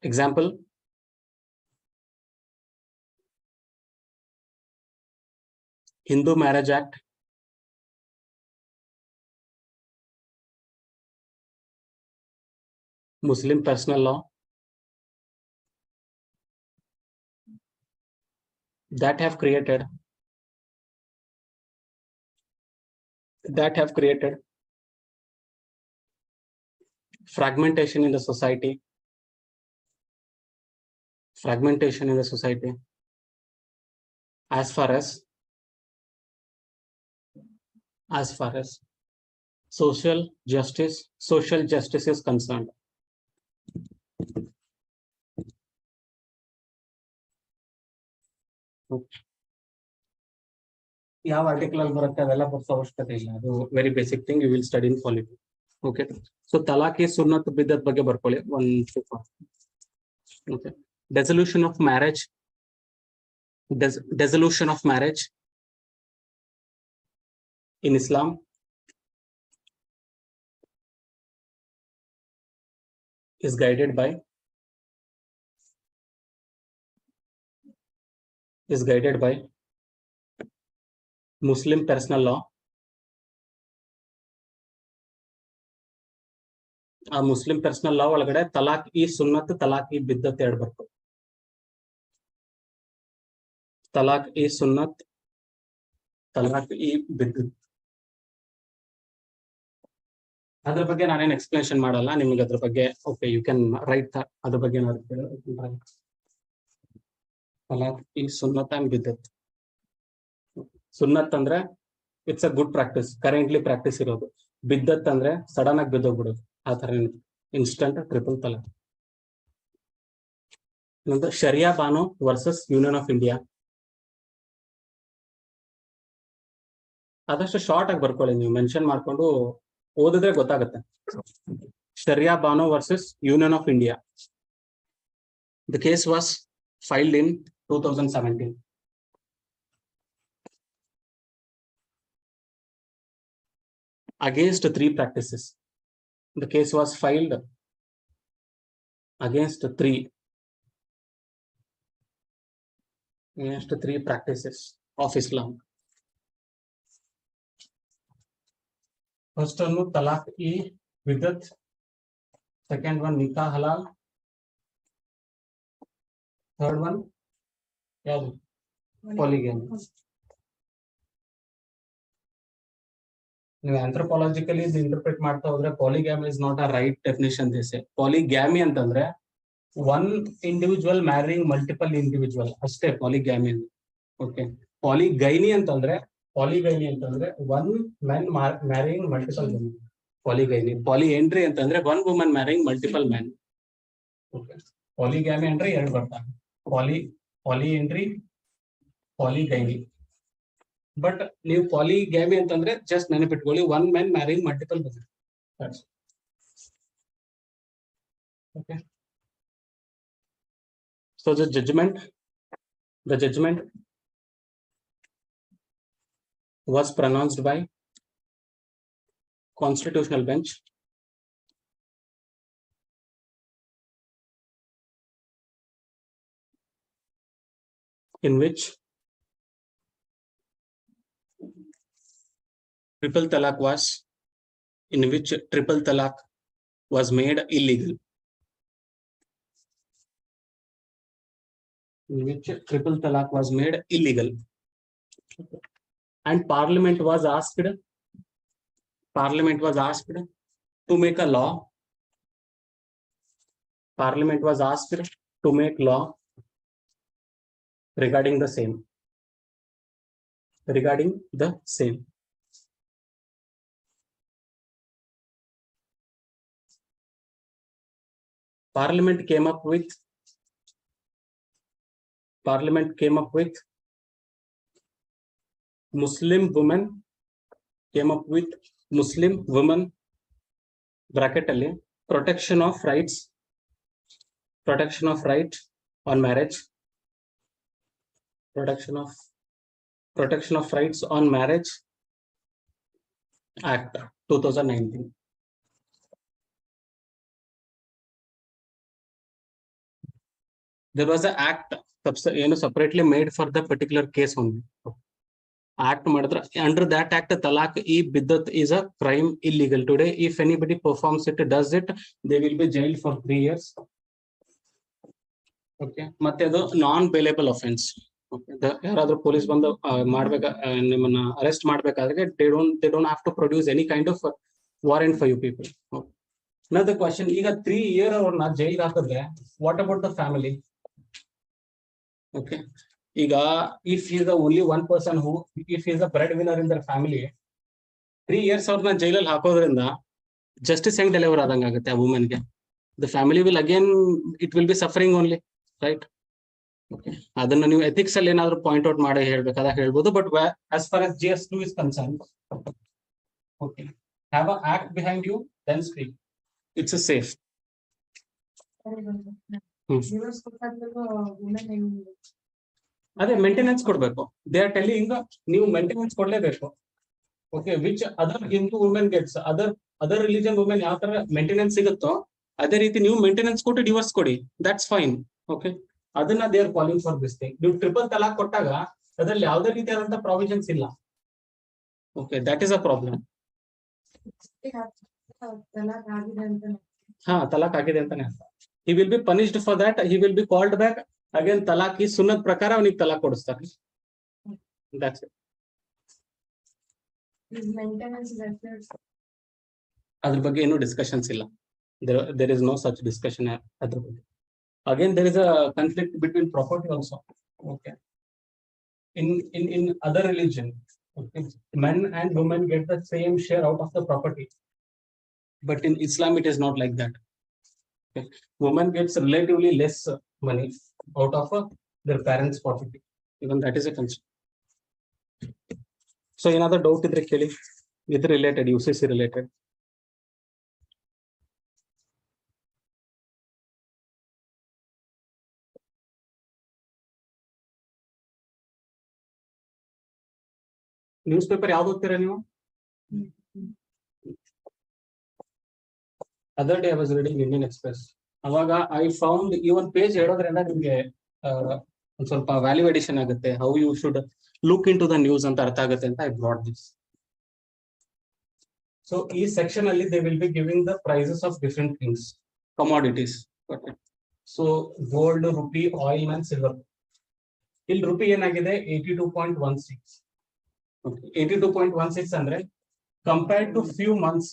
Example, Hindu Marriage Act, Muslim Personal Law, that have created fragmentation in the society, as far as social justice is concerned. ಯಾವ article ಅಲ್ಲಿ ಬರುತ್ತೆ ಅವೆಲ್ಲ ಬರ್ಸೋ ಅವಶ್ಯಕತೆ ಇಲ್ಲ, ಅದು very basic thing, you will study in polity. Okay, so talaq e sunnat biddat ಬಗ್ಗೆ ಬರ್ಕೊಳ್ಳಿ. Okay, dissolution of marriage in Islam is guided by Muslim personal law. ಆ ಮುಸ್ಲಿಂ ಪರ್ಸನಲ್ ಲಾ ಒಳಗಡೆ ತಲಾಕ್ ಇ ಸುನ್ನತ್, ತಲಾಕ್ ಇ ಬಿದ್ದತ್ ಎರಡು ಬರ್ತವೆ. ತಲಾಕ್ ಇ ಸುನ್ನತ್, ತಲಾಕ್ ಇ ಬಿದ್ದತ್. ಅದ್ರ ಬಗ್ಗೆ ನಾನೇನು ಎಕ್ಸ್ಪ್ಲನೇಷನ್ ಮಾಡಲ್ಲ ನಿಮಗೆ, ಅದ್ರ ಬಗ್ಗೆ ಓಕೆ ಯು ಕ್ಯಾನ್ ರೈಟ್ ಅದ್ರ ಬಗ್ಗೆ. ತಲಾಕ್ ಇ ಸುನ್ನತ್ ಅಂಡ್ ಬಿದ್ದತ್. ಸುನ್ನತ್ ಅಂದ್ರೆ it's a good practice, currently practice ಇರೋದು. ಬಿದ್ದತ್ ಅಂದ್ರೆ ಸಡನ್ ಆಗಿ ಬಿದ್ದೋಗ್ಬಿಡೋದು, ಆ ತರ ಇನ್ಸ್ಟಂಟ್ ಟ್ರಿಪಲ್ ತಲಾಕ್. ನಂತರ sharia Banu versus union of India. ಆದಷ್ಟು ಶಾರ್ಟ್ ಆಗಿ ಬರ್ಕೊಳ್ಳಿ, ನೀವು ಮೆನ್ಷನ್ ಮಾಡ್ಕೊಂಡು ಓದಿದ್ರೆ ಗೊತ್ತಾಗುತ್ತೆ. Sharia Banu versus union of India. The case was filed in 2017. Against three practices. The case was filed against three practices of Islam. First one, talaq e bidat. Second one, nikah halal. Third one, polygamy. ನೀವು ಆಂಥ್ರೋಪಾಲಜಿಕಲಿ interpret ಮಾಡ್ತಾ ಹೋದ್ರೆ polygamy is not a right definition. This polygamy ಅಂತಂದ್ರೆ one individual marrying multiple individual ಅಷ್ಟೇ polygamy. Okay, polygyny ಅಂತಂದ್ರೆ one men marrying multiple women. Polygyny. Polyandry ಅಂತಂದ್ರೆ one woman marrying multiple men. Okay, polygamy ಅಂದ್ರೆ ಎರಡು ಬರ್ತಾವೆ, ಪಾಲಿ entry, ಪಾಲಿಗೈನಿ. But ನೀವು polygamy ಅಂತಂದ್ರೆ just ನೆನಪಿಟ್ಕೊಳ್ಳಿ, one man marrying multiple women. Okay, so the judgement was pronounced by constitutional bench in which triple talaq was made illegal. in which triple talaq was made illegal. And Parliament was asked to make a law. Parliament was asked to make law regarding the same. Parliament came up with Muslim women bracket ಅಲ್ಲಿ protection of right on marriage, protection of rights on marriage act 2019. There was an act separately made for the particular case only. Act madra, under that act talaq e biddat is a crime illegal. Today if anybody performs it, does it, they will be jailed for 3 years. Okay, ಮತ್ತೆ ಅದು ನಾನ್ bailable offence. ಯಾರಾದ್ರೂ police ಬಂದು ನಿಮ್ಮನ್ನ arrest ಮಾಡ್ಬೇಕಾದ್ರೆ they don't have to produce any kind of warrant for you people. Another question, ಈಗ 3 year ಅವ್ರನ್ನ ಜೈಲಿಗೆ ಹಾಕಿದ್ರೆ what about the family? Okay, ಈಗ if he is the only one person who, if he is a breadwinner in their family, 3 years ಅವ್ರನ್ನ ಜೈಲಲ್ಲಿ ಹಾಕೋದ್ರಿಂದ justice ಹೆಂಗ್ deliver ಆದಂಗ ಆಗುತ್ತೆ ಆ woman ಗೆ? The family will again, it will be suffering only, right? Okay, ಅದನ್ನ ನೀವು ethics ಅಲ್ಲಿ ಏನಾದ್ರು ಪಾಯಿಂಟ್ ಔಟ್ ಮಾಡಿ ಹೇಳ್ಬೇಕಾದ ಹೇಳ್ಬೋದು, but as far as GS2 is concerned, okay, have a act behind you, then speak. It's a safe. ಅದೇ maintenance ಕೊಡ್ಬೇಕು. They are telling ನೀವು maintenance ಕೊಡ್ಲೇಬೇಕು. Okay, which other Hindu women gets, other religion women ಯಾವ ತರ maintenance ಸಿಗುತ್ತೋ ಅದೇ ರೀತಿ ನೀವು ಮೇಂಟೆನೆನ್ಸ್ ಕೊಟ್ಟು ಡಿವೋರ್ಸ್ ಕೊಡಿ, ದಟ್ಸ್ ಫೈನ್. ಓಕೆ, ಅದನ್ನ they are calling for this thing. ನೀವು ಟ್ರಿಪಲ್ ತಲಾಕ್ ಕೊಟ್ಟಾಗ ಅದ್ರಲ್ಲಿ ಯಾವುದೇ ರೀತಿಯಾದಂತಹ ಪ್ರಾವಿಷನ್ಸ್ ಇಲ್ಲ. Okay, that is a problem. ಹಾ, ತಲಾಕ್ ಆಗಿದೆ ಅಂತಾನೆ ಅರ್ಥ. He will be punished for that. He will be called back again. Talaq is sunnat ಪ್ರಕಾರ ಅವನಿಗೆ ತಲಾಕ್ ಕೊಡಿಸ್ತಾರೆ. That's it. ಅದ್ರ ಬಗ್ಗೆ ಏನು ಡಿಸ್ಕಷನ್ಸ್ ಇಲ್ಲ. There is no such discussion ಅದ್ರ ಬಗ್ಗೆ. Again, there is a conflict between property also. Okay, in other religion, okay, men and women get the same share out of the property, but in Islam it is not like that. Okay. Woman gets relatively less money out of their parents' property. Even that is a concern. So another doubt idre keli, ಇದು related, UCC related. News paper ಯಾವ್ದು ಓದ್ತೀರಾ ನೀವು? Other day I was reading Indian Express. ಅವಾಗ I found ಈ ಒಂದು page ಹೇಳೋದ್ರಿಂದ ನಿಮ್ಗೆ ಒಂದ್ ಸ್ವಲ್ಪ ವ್ಯಾಲ್ಯೂ ಎಡಿಷನ್ ಆಗುತ್ತೆ, how you should look into the news ಅಂತ ಅರ್ಥ ಆಗುತ್ತೆ ಅಂತ I brought this. So ಈ ಸೆಕ್ಷನ್ ಅಲ್ಲಿ they will be giving the prices of different things, commodities. Okay. So gold, rupee, oil and silver. ಇಲ್ಲಿ rupee ಏನಾಗಿದೆ 82.16. Okay. 82.16 ಅಂದ್ರೆ compared to few months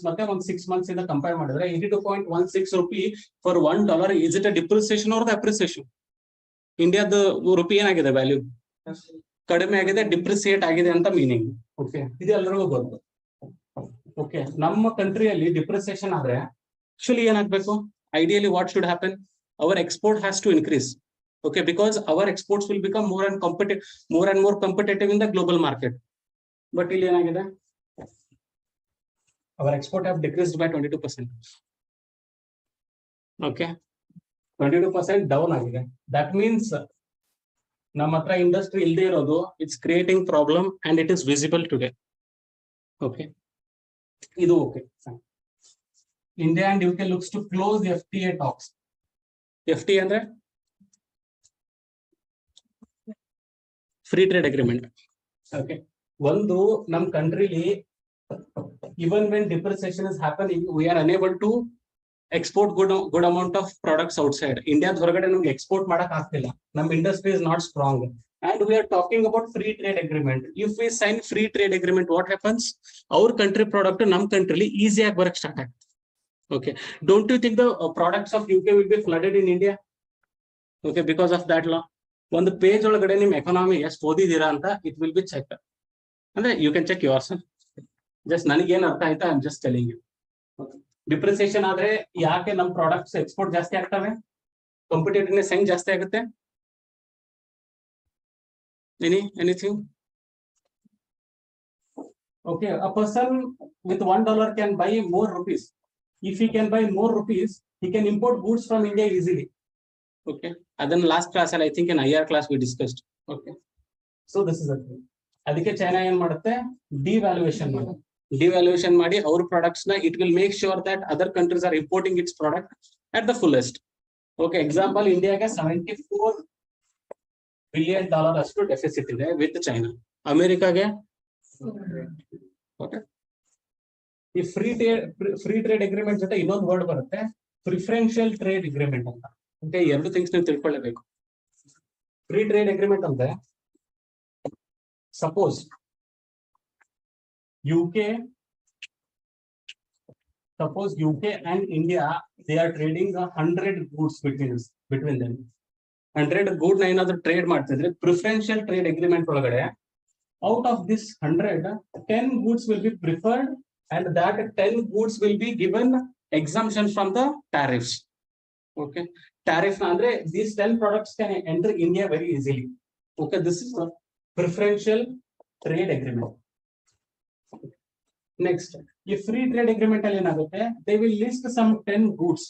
ಮತ್ತೆ ಒಂದು 6 months ಇಂದ ಕಂಪೇರ್ ಮಾಡಿದ್ರೆ 82.16 rupee for $1. Is it a depreciation are the appreciation? ಇಂಡಿಯಾದ rupee ಏನಾಗಿದೆ value ಕಡಿಮೆ ಆಗಿದೆ, ಡಿಪ್ರಿಸಿಯೇಟ್ ಆಗಿದೆ ಅಂತ ಮೀನಿಂಗ್. ಓಕೆ, ಇದು ಎಲ್ಲರಿಗೂ ಗೊತ್ತು. ಓಕೆ, ನಮ್ಮ ಕಂಟ್ರಿಯಲ್ಲಿ ಡಿಪ್ರಿಸಿಯೇಷನ್ ಆದ್ರೆ ಆಕ್ಚುಲಿ ಏನಾಗಬೇಕು? Ideally what should happen? Our export has to increase. Okay, because our exports will become more and more competitive in the global market. But ಇಲ್ಲಿ ಏನಾಗಿದೆ? Our export have decreased by 22%. Okay, 22% down ಆಗಿದೆ. That means ನಮ್ಮ ಹತ್ರ industry ಇಲ್ಲದೆ ಇರೋದು, it's creating problem and it is visible today. Okay, ಇದು okay. India and UK looks to close the FTA talks. FTA ಅಂದ್ರೆ free trade agreement. Okay, ಒಂದು ನಮ್ ಕಂಟ್ರಿಲಿ even when depreciation is happening, we are unable to export good amount of products outside. India ಹೊರಗಡೆ ನಮ್ಗೆ export ಮಾಡಕ್ ಆಗ್ತಿಲ್ಲ. ನಮ್ಮ industry is not strong. And we are talking about free trade agreement. If we sign free trade agreement, what happens? Our country product ನಮ್ಮ country easy ಆಗಿ ಬರಕ್ start ಆಗುತ್ತೆ. Okay. Don't you think the products of UK will be flooded in India? Okay, because of that law. ಒಂದು page ಒಳಗಡೆ ನಿಮ್ economy ಎಷ್ಟು ಓದಿದೀರಾ ಅಂತ ಇಟ್ ವಿಲ್ ಬಿ ಚೆಕ್. ಅಂದ್ರೆ you can check yourself. Just ನನಗೇನ್ ಅರ್ಥ ಆಯ್ತಾ I am just telling you. Depreciation ಆದ್ರೆ ಯಾಕೆ ನಮ್ ಪ್ರಾಡಕ್ಟ್ಸ್ ಎಕ್ಸ್ಪೋರ್ಟ್ ಜಾಸ್ತಿ ಆಗ್ತವೆ? ಕಾಂಪಿಟೇಟಿವ್ನೆಸ್ ಹೆಂಗ್ ಜಾಸ್ತಿ ಆಗುತ್ತೆ? Anything? Okay, a person with $1 can buy more rupees. If he can buy more rupees, he can import goods from India easily. Okay, and then last class, I think in IR class we discussed. Okay, so this is the thing. ಅದಕ್ಕೆ China ಏನ್ ಮಾಡುತ್ತೆ? Devaluation ಮಾಡುತ್ತೆ. Devaluation ಮಾಡಿ ಅವ್ರ products ನ it will make sure that other countries are importing it's product at the fullest. Okay, example ಇಂಡಿಯಾಗೆ $74 billion ಅಷ್ಟು deficit ಇದೆ ವಿತ್ ಚೈನಾ. ಅಮೆರಿಕಾಗೆ ಓಕೆ, ಈ ಫ್ರೀ ಟ್ರೇಡ್ ಅಗ್ರಿಮೆಂಟ್ ಜೊತೆ ಇನ್ನೊಂದು ವರ್ಡ್ ಬರುತ್ತೆ, ಪ್ರಿಫರೆನ್ಷಿಯಲ್ ಟ್ರೇಡ್ ಅಗ್ರಿಮೆಂಟ್ ಅಂತ. ಓಕೆ, ಎರಡು ಥಿಂಗ್ಸ್ ನೀವು ತಿಳ್ಕೊಳ್ಳೇಬೇಕು. ಫ್ರೀ ಟ್ರೇಡ್ ಅಗ್ರಿಮೆಂಟ್ ಅಂದ್ರೆ suppose UK and India, they are trading 100 goods between them. 100 good na ಏನಾದ್ರೂ ಟ್ರೇಡ್ ಮಾಡ್ತಿದ್ರೆ ಪ್ರಿಫರೆನ್ಷಿಯಲ್ ಟ್ರೇಡ್ ಅಗ್ರಿಮೆಂಟ್ ಒಳಗಡೆ out of this 100, 10 goods will be preferred and that 10 goods will be given exemption from the tariffs. Okay, tariff ಅಂದ್ರೆ these 10 products can enter India very easily. Okay, this is the preferential trade agreement. Next, if free trade agreement ಅಲ್ಲಿ ಏನಾಗುತ್ತೆ, they will list some 10 goods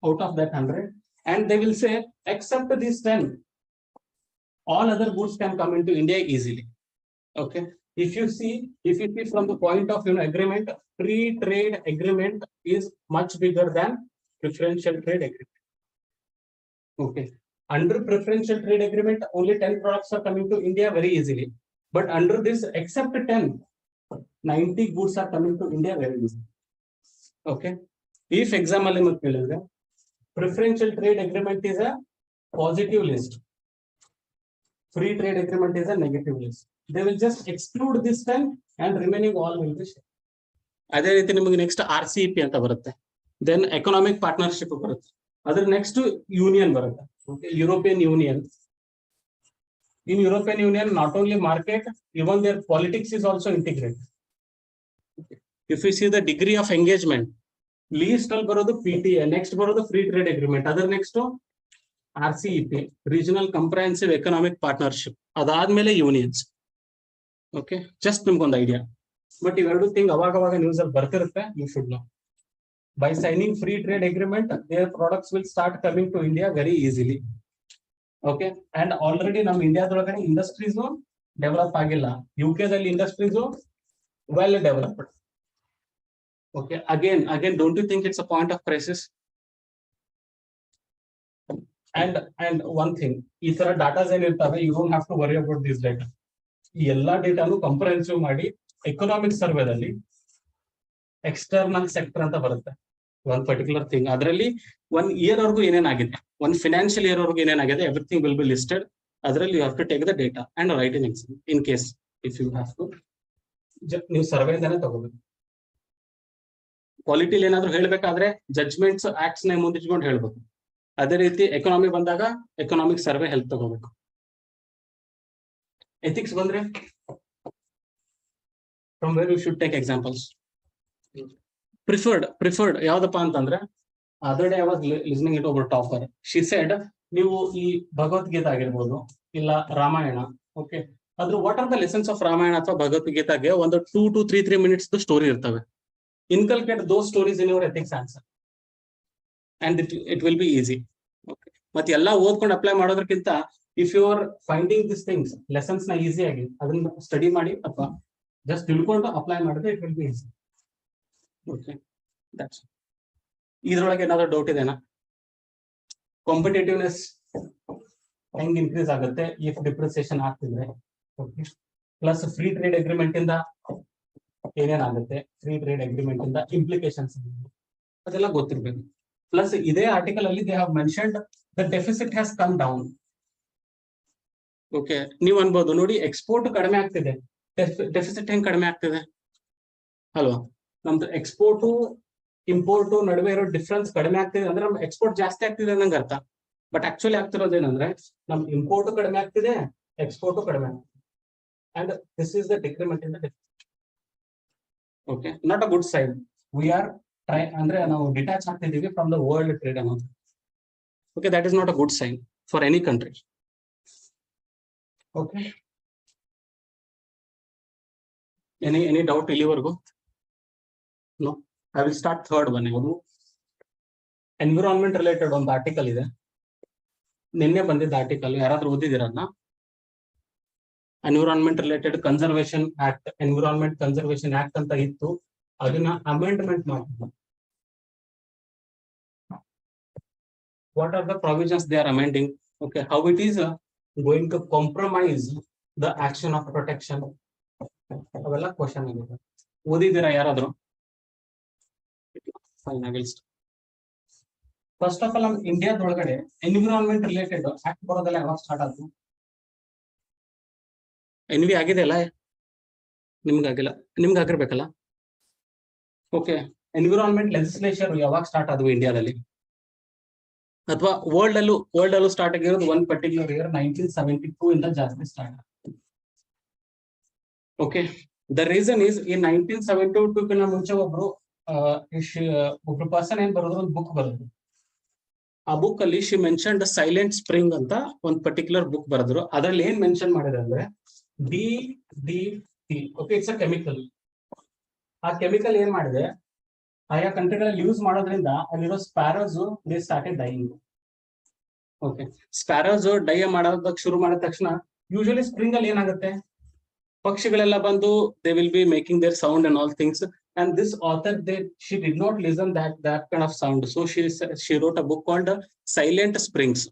out of that 100 and they will say except these 10 all other goods can come into India easily. Okay, if you see from the point of agreement, free trade agreement is much bigger than preferential trade agreement. Okay, under preferential trade agreement only 10 products are coming to India very easily, but under this except 10, 90 goods are coming to India very easily. Okay, if example preferential trade agreement is a positive list, free trade agreement is a negative list, they will just exclude this 10 and remaining all will be shared. ಅದೇ ರೀತಿ ನಿಮಗೆ next RCEP ಅಂತ ಬರುತ್ತೆ, then economic partnership ಬರುತ್ತೆ, ಅದ್ರ next union ಬರುತ್ತೆ. European union. In European Union, not only market, even their politics is also integrated. If we see the degree of engagement, least al barodu PTA, next barodu free trade agreement, other next to RCEP, regional comprehensive economic partnership, adadmele unions. Okay, just nimಗೊಂದು idea. But ಇವೆರಡು thing ಅವಾಗ news ಅಲ್ಲಿ ಬರ್ತಿರುತ್ತೆ, you should know. By signing free trade agreement, their products will start coming to India very easily. Okay, and already ನಮ್ಮ ಇಂಡಿಯಾದೊಳಗಡೆ industries develop ಆಗಿಲ್ಲ, UK ದಲ್ಲಿ industries well developed. Okay, again don't you think it's a point of crisis? And one thing, ಈ ತರ ಡಾಟಾಸ್ ಏನಿರ್ತವೆ, you don't have to worry about this data. ಈ ಎಲ್ಲಾ ಡೇಟಾನು comprehensive ಮಾಡಿ economic ಸರ್ವೆದಲ್ಲಿ external sector ಅಂತ ಬರುತ್ತೆ, one particular thing. ಅದರಲ್ಲಿ 1 year ವರೆಗೂ ಏನೇನಾಗಿದೆ, 1 financial year ವರೆಗೂ ಏನೇನಾಗಿದೆ, everything will be listed. ಅದರಲ್ಲಿ you have to take the data and write in exam in case if you have to. ನೀವು ಸರ್ವೆ ಇಂದಾನೆ ತಗೋಬೇಕು. ಕ್ವಾಲಿಟಿಲಿ ಏನಾದ್ರು ಹೇಳ್ಬೇಕಾದ್ರೆ ಜಡ್ಜ್ಮೆಂಟ್ಸ್ ಆಕ್ಟ್ಸ್ ನ ಮುಂದಿಟ್ಕೊಂಡು ಹೇಳ್ಬೇಕು. ಅದೇ ರೀತಿ ಎಕನಾಮಿ ಬಂದಾಗ ಎಕನಾಮಿಕ್ ಸರ್ವೆ ಹೆಲ್ಪ್ ತಗೋಬೇಕು. ಎಥಿಕ್ಸ್ ಬಂದ್ರೆ from where you should take examples. Preferred ಯಾವ್ದಪ್ಪ ಅಂತಂದ್ರೆ, other day I was listening it over topper. She said, ನೀವು ಈ ಭಗವದ್ಗೀತಾ ಆಗಿರ್ಬೋದು ಇಲ್ಲ ರಾಮಾಯಣ, ಓಕೆ, ಅದ್ರ what are the lessons of Ramayana ಅಥವಾ ಭಗವದ್ಗೀತಾಗೆ ಒಂದು 2 to 3 minutes ಸ್ಟೋರಿ ಇರ್ತವೆ. Inculcate those stories in your ethics answer and it will be easy. Okay, ಮತ್ತೆ ಎಲ್ಲ ಓದ್ಕೊಂಡು ಅಪ್ಲೈ ಮಾಡೋದಕ್ಕಿಂತ if you are finding this things, lessons ನ ಈಸಿ ಆಗಿ ಅದನ್ನ ಸ್ಟಡಿ ಮಾಡಿ ಅಥವಾ ಜಸ್ಟ್ ತಿಳ್ಕೊಂಡು ಅಪ್ಲೈ ಮಾಡಿದ್ರೆ it will be easy. Okay, that's. ಇದ್ರೊಳಗೆ ಏನಾದ್ರು ಡೌಟ್ ಇದೆನಾ? ಕಾಂಪಿಟೇಟಿವ್ನೆಸ್ ಹೆಂಗ್ ಇನ್ಕ್ರೀಸ್ ಆಗುತ್ತೆ ಇಫ್ ಡಿಪ್ರಿಸಿಯೇಷನ್ ಆಗ್ತಿದ್ರೆ? Okay, plus free trade agreement ಇಂದ ಏನೇನಾಗುತ್ತೆ, ಫ್ರೀ ಟ್ರೇಡ್ ಅಗ್ರಿಮೆಂಟ್ ಇಂದ ಇಂಪ್ಲಿಕೇಶನ್ಸ್ ಅದೆಲ್ಲ ಗೊತ್ತಿರ್ಬೇಕು. ಪ್ಲಸ್ ಇದೇ ಆರ್ಟಿಕಲ್ ಅಲ್ಲಿ they have mentioned the deficit has come down. Okay, ನೀವು ಅನ್ಬೋದು ನೋಡಿ ಎಕ್ಸ್ಪೋರ್ಟ್ ಕಡಿಮೆ ಆಗ್ತಿದೆ, ಡೆಫಿಸಿಟ್ ಹೆಂಗ್ ಕಡಿಮೆ ಆಗ್ತಿದೆ ಅಲ್ವಾ? ನಮ್ದು ಎಕ್ಸ್ಪೋರ್ಟ್ ಇಂಪೋರ್ಟ್ ನಡುವೆ ಇರೋ ಡಿಫ್ರೆನ್ಸ್ ಕಡಿಮೆ ಆಗ್ತಿದೆ ಅಂದ್ರೆ ನಮ್ ಎಕ್ಸ್ಪೋರ್ಟ್ ಜಾಸ್ತಿ ಆಗ್ತಿದೆ ಅನ್ನಂಗೆ ಅರ್ಥ. ಬಟ್ ಆಕ್ಚುಲಿ ಆಗ್ತಿರೋದೇನಂದ್ರೆ ನಮ್ ಇಂಪೋರ್ಟ್ ಕಡಿಮೆ ಆಗ್ತಿದೆ, ಎಕ್ಸ್ಪೋರ್ಟ್ ಕಡಿಮೆ ಆಗ್ತಿದೆ. And this is the decrement in the deficit. Okay, not a good sign. We are try ಅಂದ್ರೆ ನಾವು ಡಿಟ್ಯಾಚ್ ಆಗ್ತಿದೀವಿ ಫ್ರಮ್ ದ ವರ್ಲ್ಡ್ ಟ್ರೇಡ್ ಅನ್ನೋದು. Okay, that is not a good sign for any country. Okay, any doubt ಇಲ್ಲಿವರೆಗೂ? No, I will start third one. ಇದು environment related ಒಂದು article ಇದೆ, ನಿನ್ನೆ ಬಂದಿದ್ದ ಆರ್ಟಿಕಲ್. ಯಾರಾದ್ರೂ ಓದಿದಿರ ಅದನ್ನ? Environment related conservation act, environment conservation act ಅಂತ ಇತ್ತು, ಅದನ್ನ ಅಮೆಂಡ್ಮೆಂಟ್ ಮಾಡಿದ್ರು. What are the provisions they are amending? Okay, how it is going to compromise the action of protection? ಅವೆಲ್ಲ ಕ್ವಶನ್ ಆಗಿದೆ. ಓದಿದ್ದೀರಾ ಯಾರಾದ್ರೂ? Fine, I will start. First of all ನಮ್ಮ ಇಂಡಿಯಾದೊಳಗಡೆ environment related act ಬರೋದೆಲ್ಲ ಯಾವಾಗ start ಆಯ್ತು? NV ಆಗಿದೆ ಅಲ್ಲ? ನಿಮ್ಗಾಗಿಲ್ಲ, ನಿಮ್ಗೆ ಆಗಿರ್ಬೇಕಲ್ಲ. Okay, environment legislation ಯಾವಾಗ ಸ್ಟಾರ್ಟ್ ಆದ್ವು ಇಂಡಿಯಾದಲ್ಲಿ? ಅಥವಾ ವರ್ಲ್ಡ್ ಅಲ್ಲೂ ಸ್ಟಾರ್ಟ್ ಆಗಿರೋದು ಒನ್ ಪರ್ಟಿಕ್ಯುಲರ್ ಇಯರ್ 1972 ಇಂದ ಜಾಸ್ತಿ start. Okay, the reason is ಈ 1972 ಮುಂಚೆ ಒಬ್ರು ಪರ್ಸನ್ ಏನ್ ಬರೋದು, ಒಂದು ಬುಕ್ ಬರೋದು. ಆ ಬುಕ್ ಅಲ್ಲಿ she mention the silent spring ಅಂತ ಒಂದು ಪರ್ಟಿಕ್ಯುಲರ್ ಬುಕ್ ಬರೆದ್ರು. ಅದ್ರಲ್ಲಿ ಏನ್ ಮೆನ್ಷನ್ ಮಾಡಿದ್ರೆ ಅಂದ್ರೆ DDT. Okay, it's a chemical. ಆ ಕೆಮಿಕಲ್ ಏನ್ ಮಾಡಿದೆ, ಆಯಾ ಕಂಟ್ರಿಗಳಲ್ಲಿ ಯೂಸ್ ಮಾಡೋದ್ರಿಂದ ಅಲ್ಲಿರೋ sparrows they started dying. Okay, sparrows die ಮಾಡೋದಕ್ಕೆ ಶುರು ಮಾಡಿದ ತಕ್ಷಣ ಯೂಶಲಿ ಸ್ಪ್ರಿಂಗ್ ಅಲ್ಲಿ ಏನಾಗುತ್ತೆ, ಪಕ್ಷಿಗಳೆಲ್ಲ ಬಂದು they will be making their sound and all things. And this author she did not listen that kind of sound, so she wrote a book called Silent Springs.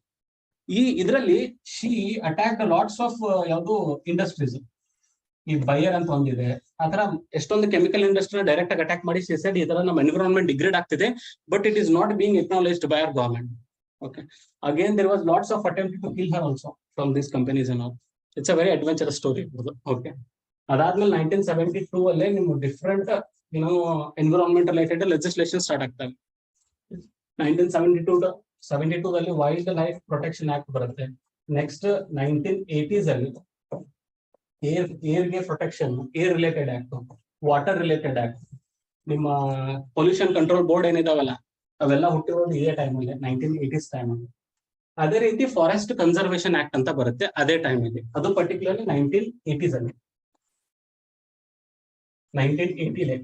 ಇದರಲ್ಲಿ she attack lots of ಯಾವುದು industries. ಈ Bayer ಅಂತ ಒಂದಿದೆ, ಆತರ ಎಷ್ಟೊಂದು chemical industry direct ಆಗಿ attack ಮಾಡಿ ಸೆಸೆಡ್ ಈ ತರ ನಮ್ಮ ಎನ್ವಿರಾನ್ಮೆಂಟ್ ಡಿಗ್ರೇಡ್ ಆಗ್ತಿದೆ, but it is not being acknowledged by our government. Okay, again there was lots of attempt to kill her also from these companies and all. It's a very adventurous story. Okay, ಅದಾದ್ಮೇಲೆ 1972 ಅಲ್ಲೇ ನಿಮ್ಮ different environment related legislation start ಆಗ್ತವೆ. 1972 ಅಲ್ಲಿ wildlife protection act ಬರುತ್ತೆ. Next 1980s ಅಲ್ಲಿ ಏರ್ಗೆ protection, air related act, water related act, ನಿಮ್ಮ pollution control board ಏನಿದಾವಲ್ಲ ಅವೆಲ್ಲ ಹುಟ್ಟಿರೋದು ಇದೇ ಟೈಮಲ್ಲಿ, 1980s ಟೈಮಲ್ಲಿ. ಅದೇ ರೀತಿ ಫಾರೆಸ್ಟ್ ಕನ್ಸರ್ವೇಷನ್ ಆಕ್ಟ್ ಅಂತ ಬರುತ್ತೆ ಅದೇ ಟೈಮಲ್ಲಿ, ಅದು ಪರ್ಟಿಕ್ಯುಲರ್ಲಿ 1980s ಅಲ್ಲಿ. 1980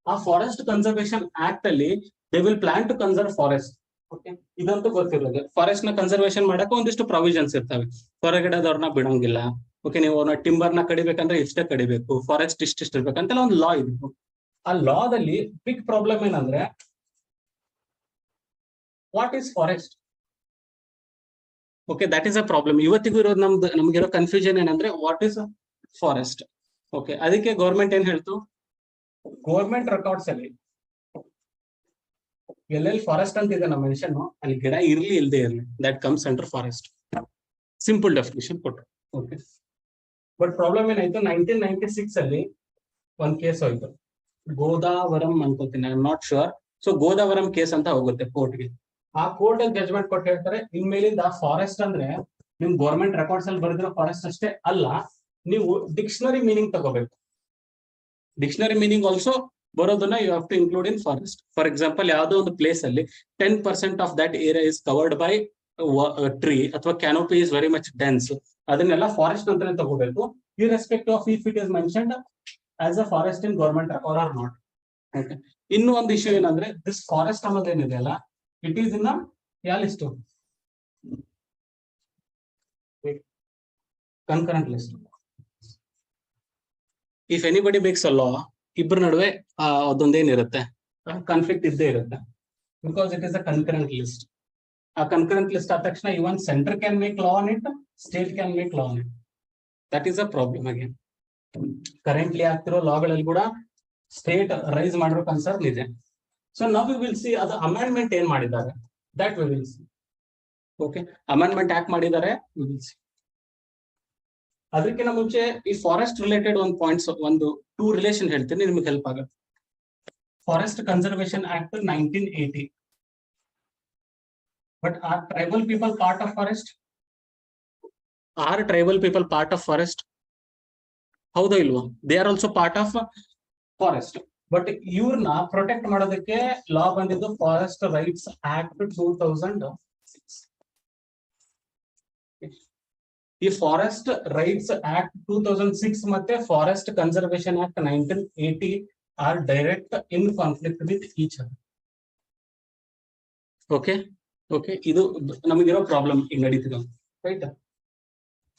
ಆ ಫಾರೆಸ್ಟ್ ಕನ್ಸರ್ವೇಷನ್ ಆಕ್ಟ್ ಅಲ್ಲಿ they will plan to conserve forest. Okay, ಇದಂತೂ ಗೊತ್ತಿರೋದು. ಫಾರೆಸ್ಟ್ ನ ಕನ್ಸರ್ವೇಷನ್ ಮಾಡಕ್ಕೆ ಒಂದಿಷ್ಟು ಪ್ರಾವಿಷನ್ಸ್ ಇರ್ತವೆ. ಹೊರಗಡೆದವ್ರನ್ನ ಬಿಡೋಂಗಿಲ್ಲ. ಓಕೆ, ನೀವು ಟಿಂಬರ್ ನ ಕಡಿಬೇಕಂದ್ರೆ ಇಷ್ಟೇ ಕಡಿಬೇಕು, ಫಾರೆಸ್ಟ್ ಇಷ್ಟಿಷ್ಟು ಇರ್ಬೇಕಂತೆಲ್ಲ ಒಂದು ಲಾ ಇದೆ. ಆ ಲಾದಲ್ಲಿ ಬಿಗ್ ಪ್ರಾಬ್ಲಮ್ ಏನಂದ್ರೆ, what is forest? Okay, that is a problem. ಇವತ್ತಿಗೂ ಇರೋದು ನಮ್ಗಿರೋ ಕನ್ಫ್ಯೂಷನ್ ಏನಂದ್ರೆ ವಾಟ್ ಈಸ್ ಫಾರೆಸ್ಟ್. ಓಕೆ, ಅದಕ್ಕೆ ಗೌರ್ಮೆಂಟ್ ಏನ್ ಹೇಳ್ತು, ಗೌರ್ಮೆಂಟ್ ರೆಕಾರ್ಡ್ಸ್ ಅಲ್ಲಿ ಎಲ್ಲೆಲ್ಲಿ ಫಾರೆಸ್ಟ್ ಅಂತ ಇದೆ ನಮ್ಮ ಮೆನ್ಷನ್, ಅಲ್ಲಿ ಗಿಡ ಇರ್ಲಿ ಇಲ್ಲದೆ ಇರ್ಲಿ, that comes under forest. Simple definition ಕೊಟ್ಟರು. ಓಕೆ, ಬಟ್ ಪ್ರಾಬ್ಲಮ್ ಏನಾಯ್ತು, 1996 ಅಲ್ಲಿ ಒಂದ್ ಕೇಸ್ ಹೋಯ್ತು, ಗೋದಾವರಂ ಅನ್ಕೋತೀನಿ, I am not sure. So Godavaram case ಅಂತ ಹೋಗುತ್ತೆ ಕೋರ್ಟ್ಗೆ. ಆ ಕೋರ್ಟ್ ಅಲ್ಲಿ ಜಜ್ಮೆಂಟ್ ಕೊಟ್ಟು ಹೇಳ್ತಾರೆ, ಇನ್ಮೇಲಿಂದ ಫಾರೆಸ್ಟ್ ಅಂದ್ರೆ ನಿಮ್ ಗೌರ್ಮೆಂಟ್ ರೆಕಾರ್ಡ್ಸ್ ಅಲ್ಲಿ ಬರೆದಿರೋ ಫಾರೆಸ್ಟ್ ಅಷ್ಟೇ ಅಲ್ಲ, ನೀವು ಡಿಕ್ಷನರಿ ಮೀನಿಂಗ್ ತಗೋಬೇಕು. ಡಿಕ್ಷನರಿ ಮೀನಿಂಗ್ ಆಲ್ಸೋ ಬರೋದನ್ನ you have to include in forest. For example, ಯಾವುದೋ ಒಂದು ಪ್ಲೇಸ್ ಅಲ್ಲಿ 10% of that area is covered by tree ಅಥವಾ canopy is very much dense, ಅದನ್ನೆಲ್ಲ ಫಾರೆಸ್ಟ್ ಅಂತಾನೆ ತಗೋಬೇಕು, irrespective of if it is mentioned as a forest in government record or not. Okay, ಇನ್ನು ಒಂದು issue ಏನಂದ್ರೆ, ದಿಸ್ ಫಾರೆಸ್ಟ್ ಅನ್ನೋದೇನಿದೆ ಅಲ್ಲ, it is in ಯಾವ list? Concurrent list. If anybody makes a law, ಇಬ್ಬರ ನಡುವೆ ಅದೊಂದೇನಿರುತ್ತೆ, ಕಾನ್ಫ್ಲಿಕ್ಟ್ ಇದ್ದೇ ಇರುತ್ತೆ, because it is a concurrent list. ಆ ಕನ್ಕರೆಂಟ್ ಲಿಸ್ಟ್ ಆದ ತಕ್ಷಣ even centre can make law on it, state can make law on it. That is a problem. Again currently ಆಗ್ತಿರೋ ಲಾಗಳಲ್ಲಿ ಕೂಡ ಸ್ಟೇಟ್ ರೈಸ್ ಮಾಡಿರೋ ಕನ್ಸರ್ನ್ ಇದೆ. ಸೊ ನಾವು we will see ಅದು ಅಮೆಂಡ್ಮೆಂಟ್ ಏನ್ ಮಾಡಿದ್ದಾರೆ, that we will see. Okay, amendment ಯಾಕೆ ಮಾಡಿದ್ದಾರೆ ವಿ ವಿಲ್ ಸಿ. ಅದಕ್ಕಿಂತ ಮುಂಚೆ ಈ ಫಾರೆಸ್ಟ್ ರಿಲೇಟೆಡ್ ಒಂದು ಪಾಯಿಂಟ್ಸ್, ಒಂದು 2 ರಿಲೇಷನ್ ಹೇಳ್ತೀನಿ, ನಿಮ್ಗೆ ಹೆಲ್ಪ್ ಆಗುತ್ತೆ. Forest conservation act 1980. But are tribal people part of forest? Are tribal people part of forest? ಹೌದಾ ಇಲ್ವಾ? They are also part of forest. But ಇವ್ರನ್ನ ಪ್ರೊಟೆಕ್ಟ್ ಮಾಡೋದಕ್ಕೆ ಲಾ ಬಂದಿದ್ದು ಫಾರೆಸ್ಟ್ ರೈಟ್ಸ್ ಆಕ್ಟ್ 2006. ಈ ಫಾರೆಸ್ಟ್ ರೈಟ್ಸ್ ಆಕ್ಟ್ 2006 ಮತ್ತೆ forest conservation act 1980 are direct in conflict with each other. Okay okay, ಇದು ನಮಗಿರೋ problem ಈಗ ನಡೀತಿದೆ, ರೈಟ್?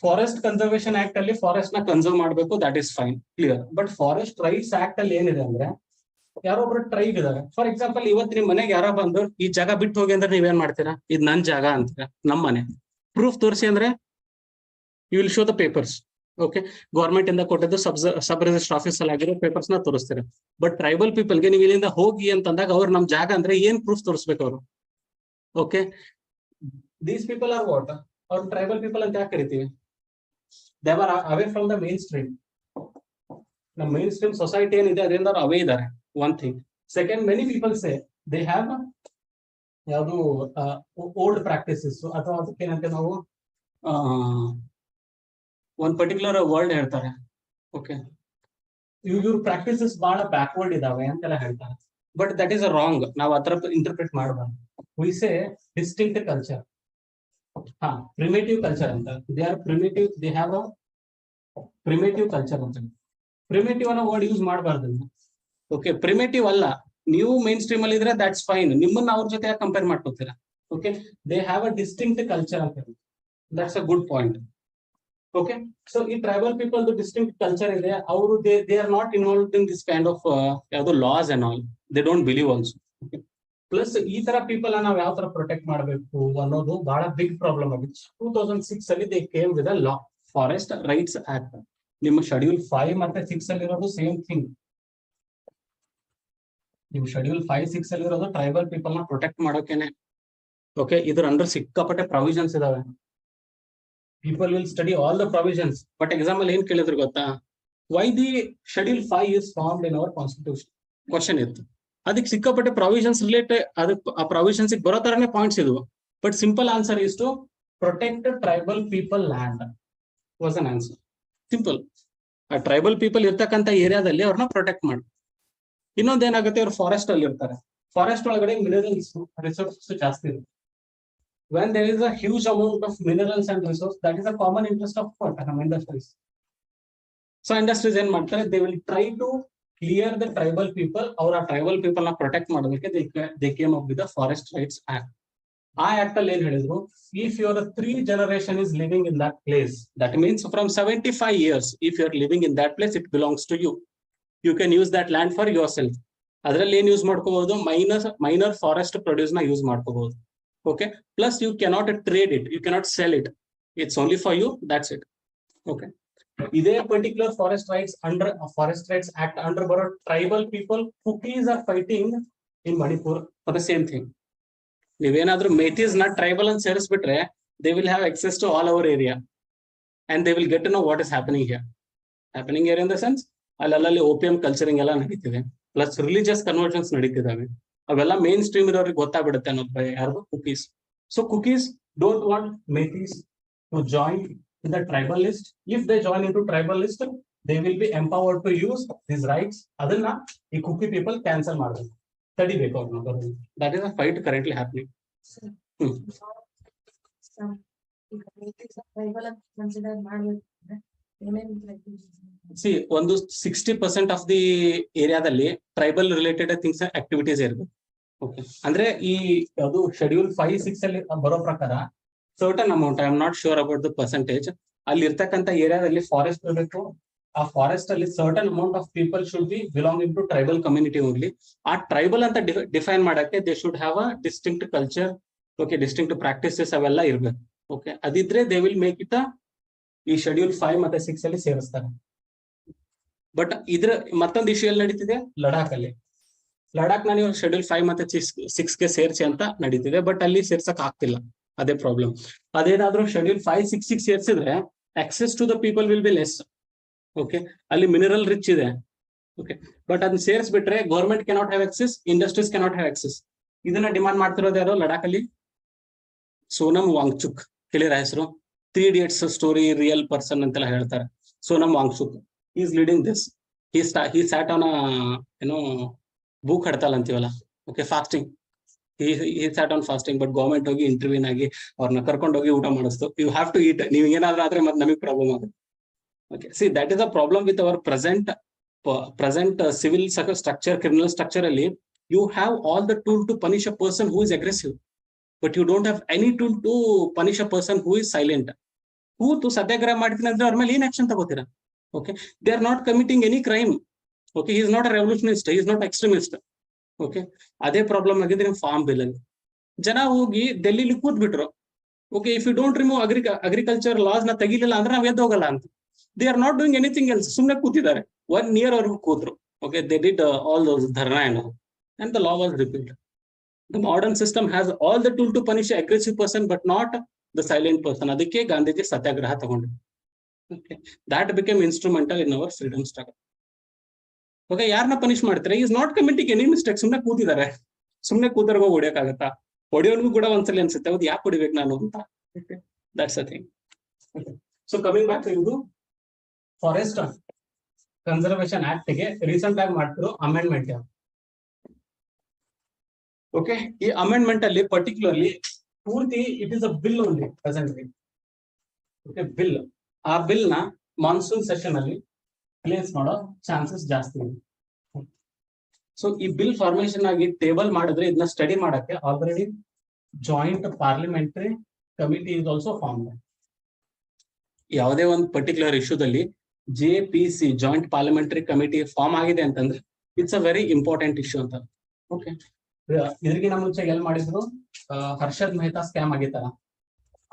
ಫಾರೆಸ್ಟ್ ಕನ್ಸರ್ವೇಶನ್ ಆಕ್ಟ್ ಅಲ್ಲಿ ಫಾರೆಸ್ಟ್ ನ ಕನ್ಸರ್ವ್ ಮಾಡಬೇಕು, that is fine, clear. But forest rights act ಅಲ್ಲಿ ಏನಿದೆ ಅಂದ್ರೆ, ಯಾರೊಬ್ರು ಟ್ರೈಬ್ ಇದಾರೆ, ಫಾರ್ ಎಕ್ಸಾಂಪಲ್ ಇವತ್ತು ನಿಮ್ ಮನೆಗೆ ಯಾರೋ ಬಂದು ಈ ಜಾಗ ಬಿಟ್ಟು ಹೋಗಿ ಅಂದ್ರೆ ನೀವೇನ್ ಮಾಡ್ತೀರಾ? ಇದು ನನ್ ಜಾಗ ಅಂತೀರಾ, ನಮ್ಮ ಮನೆ, ಪ್ರೂಫ್ ತೋರಿಸಿ ಅಂದ್ರೆ you will show the papers. Okay, government ಇಂದ ಕೊಟ್ಟಿದ್ದು ಸಬ್ ರಿಜಿಸ್ಟರ್ ಆಫೀಸ್ ಅಲ್ಲಿ ಆಗಿರೋ ಪೇಪರ್ಸ್ ನ ತೋರಿಸ್ತೀರಾ. ಬಟ್ ಟ್ರೈಬಲ್ ಪೀಪಲ್ಗೆ ನೀವು ಇಲ್ಲಿಂದ ಹೋಗಿ ಅಂತಂದಾಗ ಅವ್ರು ನಮ್ ಜಾಗ ಅಂದ್ರೆ ಏನ್ ಪ್ರೂಫ್ ತೋರಿಸ್ಬೇಕು ಅವರು? Okay, these people are what? ಅವ್ರ ಟ್ರೈಬಲ್ ಪೀಪಲ್ ಅಂತ ಯಾಕೆ ಕರಿತೀವಿ? They are away from the main stream. ನಮ್ಮ ಮೇನ್ ಸ್ಟ್ರೀಮ್ ಸೊಸೈಟಿ ಏನಿದೆ ಅದರಿಂದ ಅವ್ರು ಅವೇ ಇದ್ದಾರೆ, one thing. Second, many people say they have ಯಾವುದು ಓಲ್ಡ್ ಪ್ರಾಕ್ಟೀಸಸ್, ಅಥವಾ ಅದಕ್ಕೇನಂತೆ ನಾವು ಒಂದ್ ಪರ್ಟಿಕ್ಯುಲರ್ ವರ್ಲ್ಡ್ ಹೇಳ್ತಾರೆ. ಓಕೆ, ಇವ್ರ ಪ್ರಾಕ್ಟೀಸಸ್ ಬಹಳ ಬ್ಯಾಕ್ವರ್ಡ್ ಇದಾವೆ ಅಂತೆಲ್ಲ ಹೇಳ್ತಾರೆ. But that is a wrong. ನಾವು ಆ ತರ ಇಂಟರ್ಪ್ರಿಟ್ ಮಾಡಬಾರ್ದು. We say distinct culture. ಹಾ, ಪ್ರಿಮೇಟಿವ್ ಕಲ್ಚರ್ ಅಂತ. They are primitive, they have a primitive culture ಅಂತ. ಪ್ರಿಮೇಟಿವ್ ಅನ್ನೋ ವರ್ಡ್ ಯೂಸ್ ಮಾಡಬಾರ್ದು. ಓಕೆ, ಪ್ರಿಮೇಟಿವ್ ಅಲ್ಲ, ನೀವು ಮೈನ್ ಸ್ಟ್ರೀಮ್ ಅಲ್ಲಿ ಇದ್ರೆ ದಟ್ಸ್ ಫೈನ್. ನಿಮ್ಮನ್ನ ಅವ್ರ ಜೊತೆ ಯಾಕೆ ಕಂಪೇರ್ ಮಾಡ್ಕೋತೀರಾ? Okay, they have a distinct culture ಅಂತ. That's a good point. Okay, so ಈ ಟ್ರೈಬಲ್ ಪೀಪಲ್ ಡಿಸ್ಟಿಂಕ್ಟ್ ಕಲ್ಚರ್ ಇದೆ. ಅವರು they are not involved in this kind of ಯಾವುದು laws and all. They don't believe also. Plus ಈ ತರ people ನಾವು ಯಾವ ತರ ಪ್ರೊಟೆಕ್ಟ್ ಮಾಡಬೇಕು ಅನ್ನೋದು ಬಹಳ ಬಿಗ್ ಪ್ರಾಬ್ಲಮ್ ಆಗಿತ್ತು. 2006 ಅಲ್ಲಿ they came with a law, forest rights act. ನಿಮ್ಮ ಶೆಡ್ಯೂಲ್ 5 ಮತ್ತೆ 6 ಅಲ್ಲಿ ಇರೋದು ಸೇಮ್ ಥಿಂಗ್. ನೀವು ಶೆಡ್ಯೂಲ್ 5, 6 ಅಲ್ಲಿ ಇರೋದು ಟ್ರೈಬಲ್ ಪೀಪಲ್ ನ ಪ್ರೊಟೆಕ್ಟ್ ಮಾಡೋಕೆನೆ. ಓಕೆ, ಇದ್ರ ಅಂಡರ್ ಸಿಕ್ಕಾಪಟ್ಟೆ ಪ್ರಾವಿಷನ್ಸ್ ಇದಾವೆ. People will study all the provisions. But example ಏನ್ ಕೇಳಿದ್ರು ಗೊತ್ತಾ? Why the schedule 5 is formed in our constitution? Question ಇತ್ತು. ಅದಕ್ಕೆ ಸಿಕ್ಕಾಪಟ್ಟೆ ಪ್ರಾವಿಷನ್ಸ್ ರಿಲೇಟೆಡ್, ಅದಕ್ಕೆ ಆ ಪ್ರಾವಿಷನ್ಸ್ ಬರೋ ತರನೇ ಪಾಯಿಂಟ್ಸ್ ಇದ್ವು. But simple answer is to protect tribal people land was an answer. Simple. ಆ ಟ್ರೈಬಲ್ ಪೀಪಲ್ ಇರ್ತಕ್ಕಂಥ ಏರಿಯಾದಲ್ಲಿ ಅವ್ರನ್ನ ಪ್ರೊಟೆಕ್ಟ್ ಮಾಡಿ. ಇನ್ನೊಂದೇನಾಗುತ್ತೆ, ಅವ್ರು ಫಾರೆಸ್ಟ್ ಅಲ್ಲಿ ಇರ್ತಾರೆ. ಫಾರೆಸ್ಟ್ ಒಳಗಡೆ ಮಿನರಲ್ಸ್ ರಿಸೋರ್ಸಸ್ ಜಾಸ್ತಿ ಇರುತ್ತೆ. When there is a huge amount of minerals and resource, that is a common interest of what? Industries. So industries ಏನ್ ಮಾಡ್ತಾರೆ, they will try to clear the tribal people. Our tribal people na protect ಮಾಡೋದಕ್ಕೆ they came up with the Forest Rights Act. ಆ act ಅಲ್ಲಿ ಏನ್ ಹೇಳಿದ್ರು, if your 3 generation is living in that place, that means from 75 years, if you are living in that place, it belongs to you. You can use that land for yourself. ಅದರಲ್ಲಿ ಏನ್ use ಮಾಡ್ಕೋಬಹುದು? Minor forest produce ನ use ಮಾಡ್ಕೋಬಹುದು. Okay, plus you cannot trade it, you cannot sell it, it's only for you, that's it. Okay, ide particular forest rights under Forest Rights Act under baro tribal people, Cookies are fighting in Manipur for the same thing. Nevenadru Metis na tribal and service bitre, they will have access to all our area and they will get to know what is happening here in the sense allalli opium culturing ella naditide, plus religious conversions naditidave. ಅವೆಲ್ಲ mainstream ಇರೋರಿಗೆ ಗೊತ್ತಾಗ್ಬಿಡುತ್ತೆ ಅನ್ನೋದು ಯಾರು? Kukis. So Kukis don't want Meiteis to join in the tribal list. If they join in to tribal list, they will be empowered to use this rights. ಅದನ್ನ ಈ Kuki people cancel ಮಾಡಬೇಕು, ತಡಿಬೇಕು ಅವ್ರನ್ನ. That is a fight currently happening. See ಒಂದು 60% of the ಏರಿಯಾದಲ್ಲಿ tribal related things activities ಇರಬೇಕು. Okay, ಅಂದ್ರೆ ಈ ಯಾವುದು ಶೆಡ್ಯೂಲ್ 5, 6 ಅಲ್ಲಿ ಬರೋ ಪ್ರಕಾರ certain amount, I am not sure about the percentage, ಅಲ್ಲಿ ಇರ್ತಕ್ಕಂಥ ಏರಿಯಾದಲ್ಲಿ ಫಾರೆಸ್ಟ್ ಇರಬೇಕು. ಆ ಫಾರೆಸ್ಟ್ ಅಲ್ಲಿ certain amount of people should be belonging to tribal community only. ಆ ಟ್ರೈಬಲ್ ಅಂತ ಡಿಫೈನ್ ಮಾಡಕ್ಕೆ they should have a distinct culture. Okay, distinct practices ಅವೆಲ್ಲ ಇರ್ಬೇಕು. ಓಕೆ, ಅದಿದ್ರೆ ದೇ ವಿಲ್ ಮೇಕ್ ಇಟ್ ಈ ಶೆಡ್ಯೂಲ್ 5 ಮತ್ತೆ 6 ಅಲ್ಲಿ ಸೇರಿಸ್ತಾರೆ. ಬಟ್ ಇದ್ರ ಮತ್ತೊಂದು ಇಶ್ಯೂ ಎಲ್ಲಿ ನಡೀತಿದೆ? ಲಡಾಖ್ ಅಲ್ಲಿ. ಲಡಾಖ್ ನೀವು ಶೆಡ್ಯೂಲ್ 5 ಮತ್ತೆ 6 ಗೆ ಸೇರ್ಸಿ ಅಂತ ನಡೀತಿದೆ, ಬಟ್ ಅಲ್ಲಿ ಸೇರ್ಸಕ್ ಆಗ್ತಿಲ್ಲ, ಅದೇ ಪ್ರಾಬ್ಲಮ್. ಅದೇನಾದ್ರೂ ಶೆಡ್ಯೂಲ್ 5, 6 ಸೇರ್ಸಿದ್ರೆ access to the people will be less. Okay, ಅಲ್ಲಿ ಮಿನರಲ್ ರಿಚ್ ಇದೆ. ಓಕೆ, ಬಟ್ ಅದನ್ನ ಸೇರಿಸ್ಬಿಟ್ರೆ government cannot have access, industries cannot have access. ಇದನ್ನ ಡಿಮಾಂಡ್ ಮಾಡ್ತಿರೋದು ಯಾರು ಲಡಾಖ್ ಅಲ್ಲಿ? ಸೋನಮ್ ವಾಂಗ್ಚುಕ್, ಕೇಳಿರ ಹೆಸರು? 3 Idiots ಸ್ಟೋರಿ ರಿಯಲ್ ಪರ್ಸನ್ ಅಂತೆಲ್ಲ ಹೇಳ್ತಾರೆ. Sonam Wangchuk is leading this. he sat on a bhook hartal ಅಂತೀವಲ್ಲ, okay, fasting. he sat on fasting, but government ಹೋಗಿ ಇಂಟರ್ವ್ಯೂನ್ ಆಗಿ ಅವ್ರನ್ನ ಕರ್ಕೊಂಡು ಹೋಗಿ ಊಟ ಮಾಡಿಸ್ತು. You have to eat. ನೀವು ಏನಾದ್ರೂ ಆದ್ರೆ ಮತ್ತೆ ನಮಗೆ ಪ್ರಾಬ್ಲಮ್ ಆಗುತ್ತೆ. Okay, see that is a problem with our present civil structure, criminal structure ಅಲ್ಲಿ you have all the tool to punish a person who is aggressive, but you don't have any tool to punish a person who is silent. ಕೂತು ಸತ್ಯಾಗ್ರಹ ಮಾಡ್ತೀನಿ ಅಂದ್ರೆ ಅವ್ರ ಮೇಲೆ ಏನ್ action ತಗೋತೀರಾ? Okay, they are not committing any crime. Okay, he is not a revolutionist, he is not extremist. Okay, ಅದೇ problem ಆಗಿದೆ ನಿಮ್ಮ ಫಾರ್ಮ್ ಬಿಲ್ ಅಲ್ಲಿ. ಜನ ಹೋಗಿ ಡೆಲ್ಲಿಲಿ ಕೂತ್ ಬಿಟ್ರು. Okay, if you don't remove agriculture laws ನ ತೆಗಿಲಿಲ್ಲ ಅಂದ್ರೆ ನಾವ್ ಎದ್ದೋಗಲ್ಲ ಅಂತ. They are not doing anything else. ಸುಮ್ನೆ ಕೂತಿದ್ದಾರೆ 1 year ಅವ್ರಿಗೂ ಕೂತ್ರು. Okay, they did all those dharna and the law was repealed. The modern system has all the tool to punish an aggressive person, but not the silent person. ಅದಕ್ಕೆ ಗಾಂಧೀಜಿ ಸತ್ಯಾಗ್ರಹ ತಗೊಂಡ್ರು. Okay, that became instrumental in our freedom struggle. Okay, ಯಾರನ್ನ punish ಮಾಡ್ತಾರೆ? Is not committing any mistake. ಸುಮ್ನೆ ಕೂತಿದ್ದಾರೆ. ಸುಮ್ನೆ ಕೂತರ್ಗೋ ಹೊಡಿಯಕ್ಕಾಗತ್ತಾ? ಹೊಡಿಯೋನ್ಗೂ ಕೂಡ ಒಂದ್ಸಲಿ ಅನ್ಸುತ್ತೆ, ಹೌದು ಯಾಕೆ ಹೊಡಿಬೇಕು ನಾನು ಅಂತ. That's a thing. So coming back to ಇದು ಫಾರೆಸ್ಟ್ ಕನ್ಸರ್ವೇಷನ್ ಆಕ್ಟ್ ಗೆ ರೀಸೆಂಟ್ ಆಗಿ ಮಾಡ್ತಿರೋ ಅಮೆಂಡ್ಮೆಂಟ್ ಯಾವುದು? ಓಕೆ, ಈ ಅಮೆಂಡ್ಮೆಂಟ್ ಅಲ್ಲಿ ಪರ್ಟಿಕ್ಯುಲರ್ಲಿ ಪೂರ್ತಿ it is a bill only presently. Okay, bill. ಆ ಬಿಲ್ ನ ಮಾನ್ಸೂನ್ ಸೆಷನ್ ಅಲ್ಲಿ ಪ್ಲೇಸ್ ಮಾಡೋ ಚಾನ್ಸಸ್ ಜಾಸ್ತಿ ಇದೆ. ಸೊ ಈ ಬಿಲ್ ಫಾರ್ಮೇಶನ್ ಆಗಿ ಟೇಬಲ್ ಮಾಡಿದ್ರೆ ಇದನ್ನ ಸ್ಟಡಿ ಮಾಡಕ್ಕೆ already joint parliamentary committee is also form. ಯಾವುದೇ ಒಂದು ಪರ್ಟಿಕ್ಯುಲರ್ ಇಶ್ಯೂದಲ್ಲಿ JPC joint parliamentary committee form ಆಗಿದೆ ಅಂತಂದ್ರೆ it's a very important issue ಅಂತ. ಓಕೆ, ಇದ್ರಿಗಿನ ಮುಂಚೆ ಎಲ್ ಮಾಡಿದ್ರು? ಹರ್ಷದ್ ಮೆಹ್ತಾ ಸ್ಕ್ಯಾಮ್ ಆಗಿತ್ತಲ್ಲ,